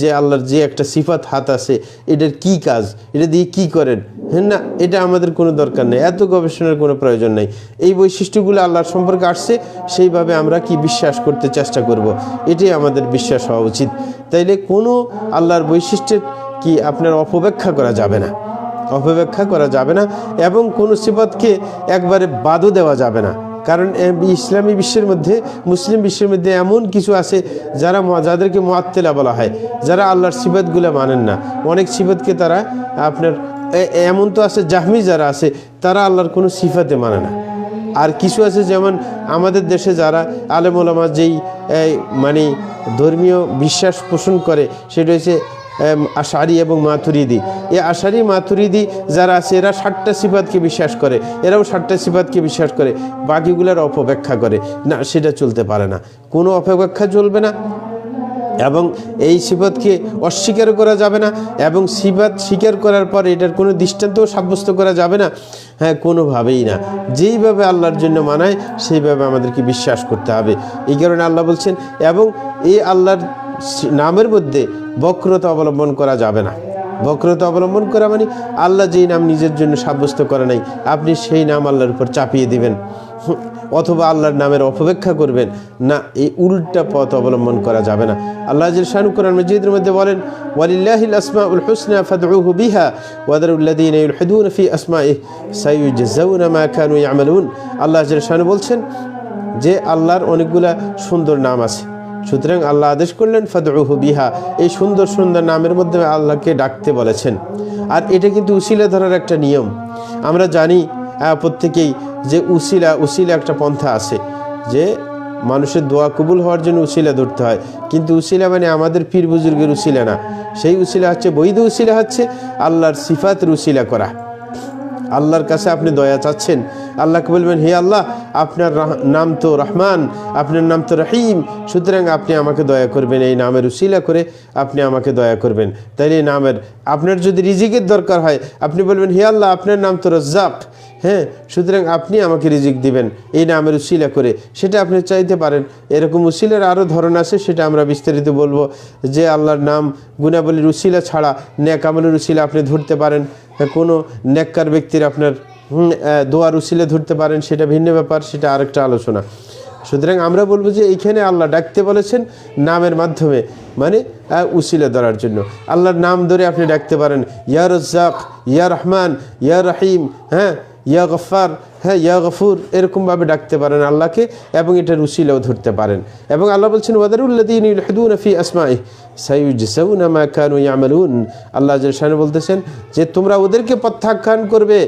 যে আল্লাহর যে একটা সিফাত হাত আছে, এটার কি কাজ, এটা দিয়ে কি করেন, না, এটা আমাদের কোনো দরকার নেই, এত গবেষণার কোনো প্রয়োজন নেই। এই বৈশিষ্ট্যগুলো আল্লাহর সম্পর্কে আসছে, সেইভাবে আমরা কি বিশ্বাস করতে চেষ্টা করব, এটাই আমাদের বিশ্বাস হওয়া উচিত। তাইলে কোনো আল্লাহর বৈশিষ্ট্যের কি আপনার অপব্যাখ্যা করা যাবে না, অপব্যাখ্যা করা যাবে না, এবং কোনো সিফাতকে একবারে বাদও দেওয়া যাবে না। কারণ ইসলামী বিশ্বের মধ্যে, মুসলিম বিশ্বের মধ্যে এমন কিছু আছে যাদেরকে মুআত্তিলা বলা হয়, যারা আল্লাহর সিফাতগুলো মানেন না। অনেক সিফাতকে তারা আপনার, এমন তো আছে জাহমি যারা আছে, তারা আল্লাহর কোনো সিফাতে মানে না। আর কিছু আছে যেমন আমাদের দেশে যারা আলেম ওলামা যেই মানে ধর্মীয় বিশ্বাস পোষণ করে, সেটা হচ্ছে আশারি এবং মাতুরিদি। এই আশারি মাতুরিদি যারা আছে, এরা 60টা সিফাতকে বিশ্বাস করে, এরাও 60টা সিফাতকে বিশ্বাস করে, বাকিগুলোর অপব্যাখ্যা করে না, সেটা চলতে পারে না, কোনো অপব্যাখ্যা চলবে না। এবং এই সিফাতকে অস্বীকার করা যাবে না, এবং সিফাত স্বীকার করার পর এটার কোনো দৃষ্টান্তও সাব্যস্ত করা যাবে না, কোনোভাবেই না। যেইভাবে আল্লাহর জন্য মানায় সেইভাবে আমাদেরকে বিশ্বাস করতে হবে। এই কারণে আল্লাহ বলছেন, এবং এই আল্লাহর নামের মধ্যে বক্রতা অবলম্বন করা যাবে না। বক্রতা অবলম্বন করা মানে আল্লাহ যেই নাম নিজের জন্য সাব্যস্ত করে নাই, আপনি সেই নাম আল্লাহর উপর চাপিয়ে দিবেন, অথবা আল্লাহর নামের অপব্যাখ্যা করবেন না, এই উল্টা পথ অবলম্বন করা যাবে না। আল্লাহ জাল্লা শানহু কোরআন মাজিদের মধ্যে বলেন ওয়ালিল্লাহিল আসমাউল হুসনা ফাদউহু বিহা ওয়াদারুল্লাযীনা ইউলহিদুনা ফি আসমাইহি সাইয়ুজজাউনা মা কানু ইয়ামালুন। আল্লাহ জাল্লা শানহু বলছেন যে আল্লাহর অনেকগুলা সুন্দর নাম আছে, সুতরাং আল্লাহ আদেশ করলেন ফাদউহু বিহা, এই সুন্দর সুন্দর নামের মধ্যে আল্লাহকে ডাকতে বলেছেন। আর এটা কিন্তু উসিলা ধরার একটা নিয়ম। আমরা জানি প্রত্যেকেই যে উসিলা একটা পন্থা আছে, যে মানুষের দোয়া কবুল হওয়ার জন্য উসিলা ধরতে হয়, কিন্তু উসিলা মানে আমাদের পীর বুজুর্গের উসিলা না। সেই উসিলা হচ্ছে, বৈধ উসিলা হচ্ছে আল্লাহর সিফাতের উসিলা করা। আল্লাহর কাছে আপনি দয়া চাচ্ছেন, আল্লাহকে বলবেন হে আল্লাহ, আপনার নাম তো রহমান, আপনার নাম তো রহিম, সুতরাং আপনি আমাকে দয়া করবেন, এই নামের উসিলা করে আপনি আমাকে দয়া করবেন। তাইলে এই নামের, আপনার যদি রিজিকের দরকার হয় আপনি বলবেন হে আল্লাহ, আপনার নাম তো রাজ্জাক, সুতরাং আপনি আমাকে রিজিক দিবেন এই নামের উসিলা করে, সেটা আপনি চাইতে পারেন। এরকম উসিলার আরও ধরন আছে, সেটা আমরা বিস্তারিত বলবো, যে আল্লাহর নাম গুণাবলীর উসিলা ছাড়া নেক আমলের উসিলা আপনি ধরতে পারেন। কোনো নেককার ব্যক্তির আপনার দোয়ার উসিলে ধরতে পারেন, সেটা ভিন্ন ব্যাপার, সেটা আরেকটা আলোচনা। সুতরাং আমরা বলবো যে এইখানে আল্লাহ ডাকতে বলেছেন নামের মাধ্যমে, মানে উসিলে ধরার জন্য। আল্লাহর নাম ধরে আপনি ডাকতে পারেন, ইয়া রাজ্জাক, ইয়া রহমান, ইয়া রহিম, হ্যাঁ, ইয়া গফার, হ্যাঁ, ইয়া গফুর, এরকমভাবে ডাকতে পারেন আল্লাহকে, এবং এটার উসিলেও ধরতে পারেন। এবং আল্লাহ বলছেন ওয়াদারুল্লাযীনা ইউলহিদুনা ফি আসমাইহি সায়ুজজাউনা মা কানু ইয়ামালুন। আল্লাহ জাল্লাহু বলতেছেন যে তোমরা ওদেরকে প্রত্যাখ্যান করবে,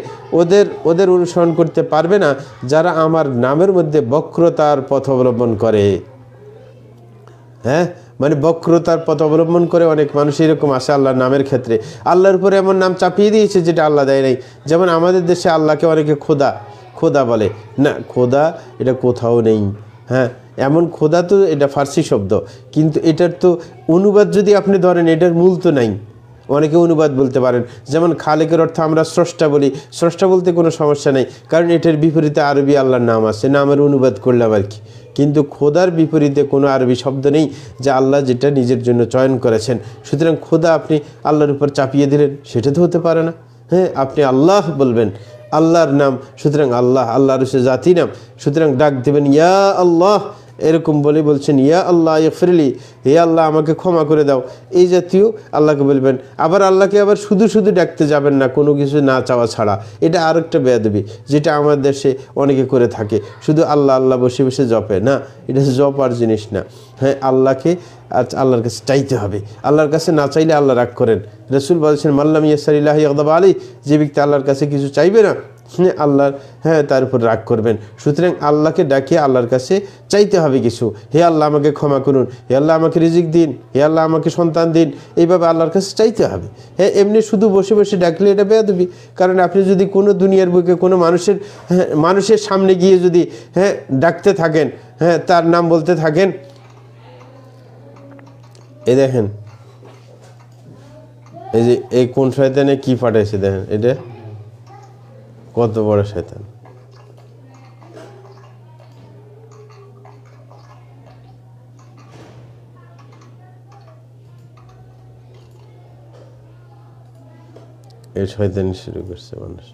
ওদের অনুসরণ করতে পারবে না যারা আমার নামের মধ্যে বক্রতার পথ অবলম্বন করে। হ্যাঁ, মানে বক্রতার পথ অবলম্বন করে অনেক মানুষ এরকম আসে আল্লাহর নামের ক্ষেত্রে। আল্লাহর উপরে এমন নাম চাপিয়ে দিয়েছে যেটা আল্লাহ দেয় নাই। যেমন আমাদের দেশে আল্লাহকে অনেকে খোদা বলে না, খোদা এটা কোথাও নেই। হ্যাঁ, এমন খোদা তো এটা ফার্সি শব্দ, কিন্তু এটার তো অনুবাদ যদি আপনি ধরেন এটার মূল তো নাই। অনেকে অনুবাদ বলতে পারেন, যেমন খালেকের অর্থ আমরা স্রষ্টা বলি, স্রষ্টা বলতে কোনো সমস্যা নেই, কারণ এটার বিপরীতে আরবি আল্লাহর নাম আছে, নামের অনুবাদ করলাম আর কি। কিন্তু খোদার বিপরীতে কোনো আরবি শব্দ নেই যে আল্লাহ যেটা নিজের জন্য চয়ন করেছেন। সুতরাং খোদা আপনি আল্লাহর উপর চাপিয়ে দিলেন, সেটা তো হতে পারে না। হ্যাঁ, আপনি আল্লাহ বলবেন, আল্লাহর নাম, সুতরাং আল্লাহর সে জাতি নাম, সুতরাং ডাক দেবেন ইয়া আল্লাহ, এরকম বলে বলছেন ইয়া আল্লাহ ইগফিরলি, হে আল্লাহ আমাকে ক্ষমা করে দাও, এই জাতীয় আল্লাহকে বলবেন। আবার আল্লাহকে আবার শুধু ডাকতে যাবেন না কোনো কিছু না চাওয়া ছাড়া, এটা আরেকটা বেয়াদবি, যেটা আমাদের দেশে অনেকে করে থাকে, শুধু আল্লাহ আল্লাহ বসে বসে জপে না, এটা জপার জিনিস না। হ্যাঁ, আল্লাহকে আল্লাহর কাছে চাইতে হবে, আল্লাহর কাছে না চাইলে আল্লাহ রাগ করেন। রাসূল বলেছেন মাল্লাম ইয়াসারিল্লাহ ইয়াগদাব আলাইহি, যে ব্যক্তি আল্লাহর কাছে কিছু চাইবে না আল্লাহর তার উপর রাগ করবেন। সুতরাং আল্লাহকে ডাকিয়ে আল্লাহর কাছে চাইতে হবে কিছু, হে আল্লাহ আমাকে ক্ষমা করুন, হে আল্লাহ আমাকে রিজিক দিন, হে আল্লাহ আমাকে সন্তান দিন, এইভাবে আল্লাহর কাছে চাইতে হবে। হ্যাঁ, এমনি শুধু বসে বসে ডাকলে এটা বেয়াদবি। কারণ আপনি যদি কোনো দুনিয়ার বুকে কোনো মানুষের সামনে গিয়ে যদি ডাকতে থাকেন, তার নাম বলতে থাকেন, এই দেখেন এই যে এই কোন শয়তানে কি পাঠাইছে, দেখেন এটা কত বড় শয়তান। এই শয়তানি শুরু করছে মানুষ।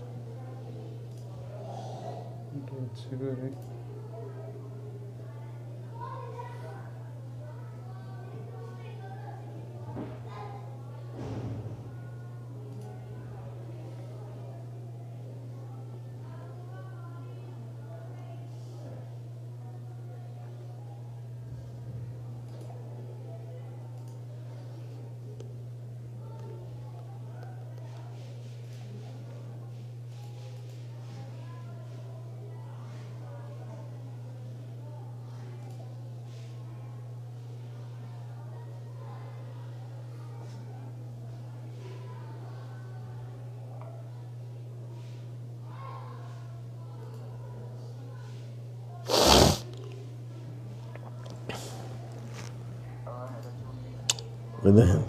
দেখেন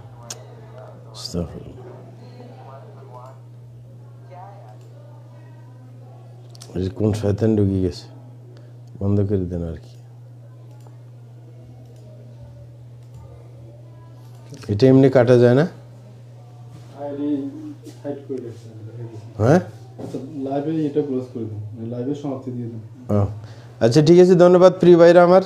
কোন শয়তান ঢুকে গেছে, বন্ধ করে দেন আর কি। এটা এমনি কাটা যায় না? হ্যাঁ, লাইভে এটা ক্লোজ করে দিন, লাইভে সমাপ্তি দিয়ে দিন। আচ্ছা ঠিক আছে, ধন্যবাদ প্রিয় ভাইরা আমার।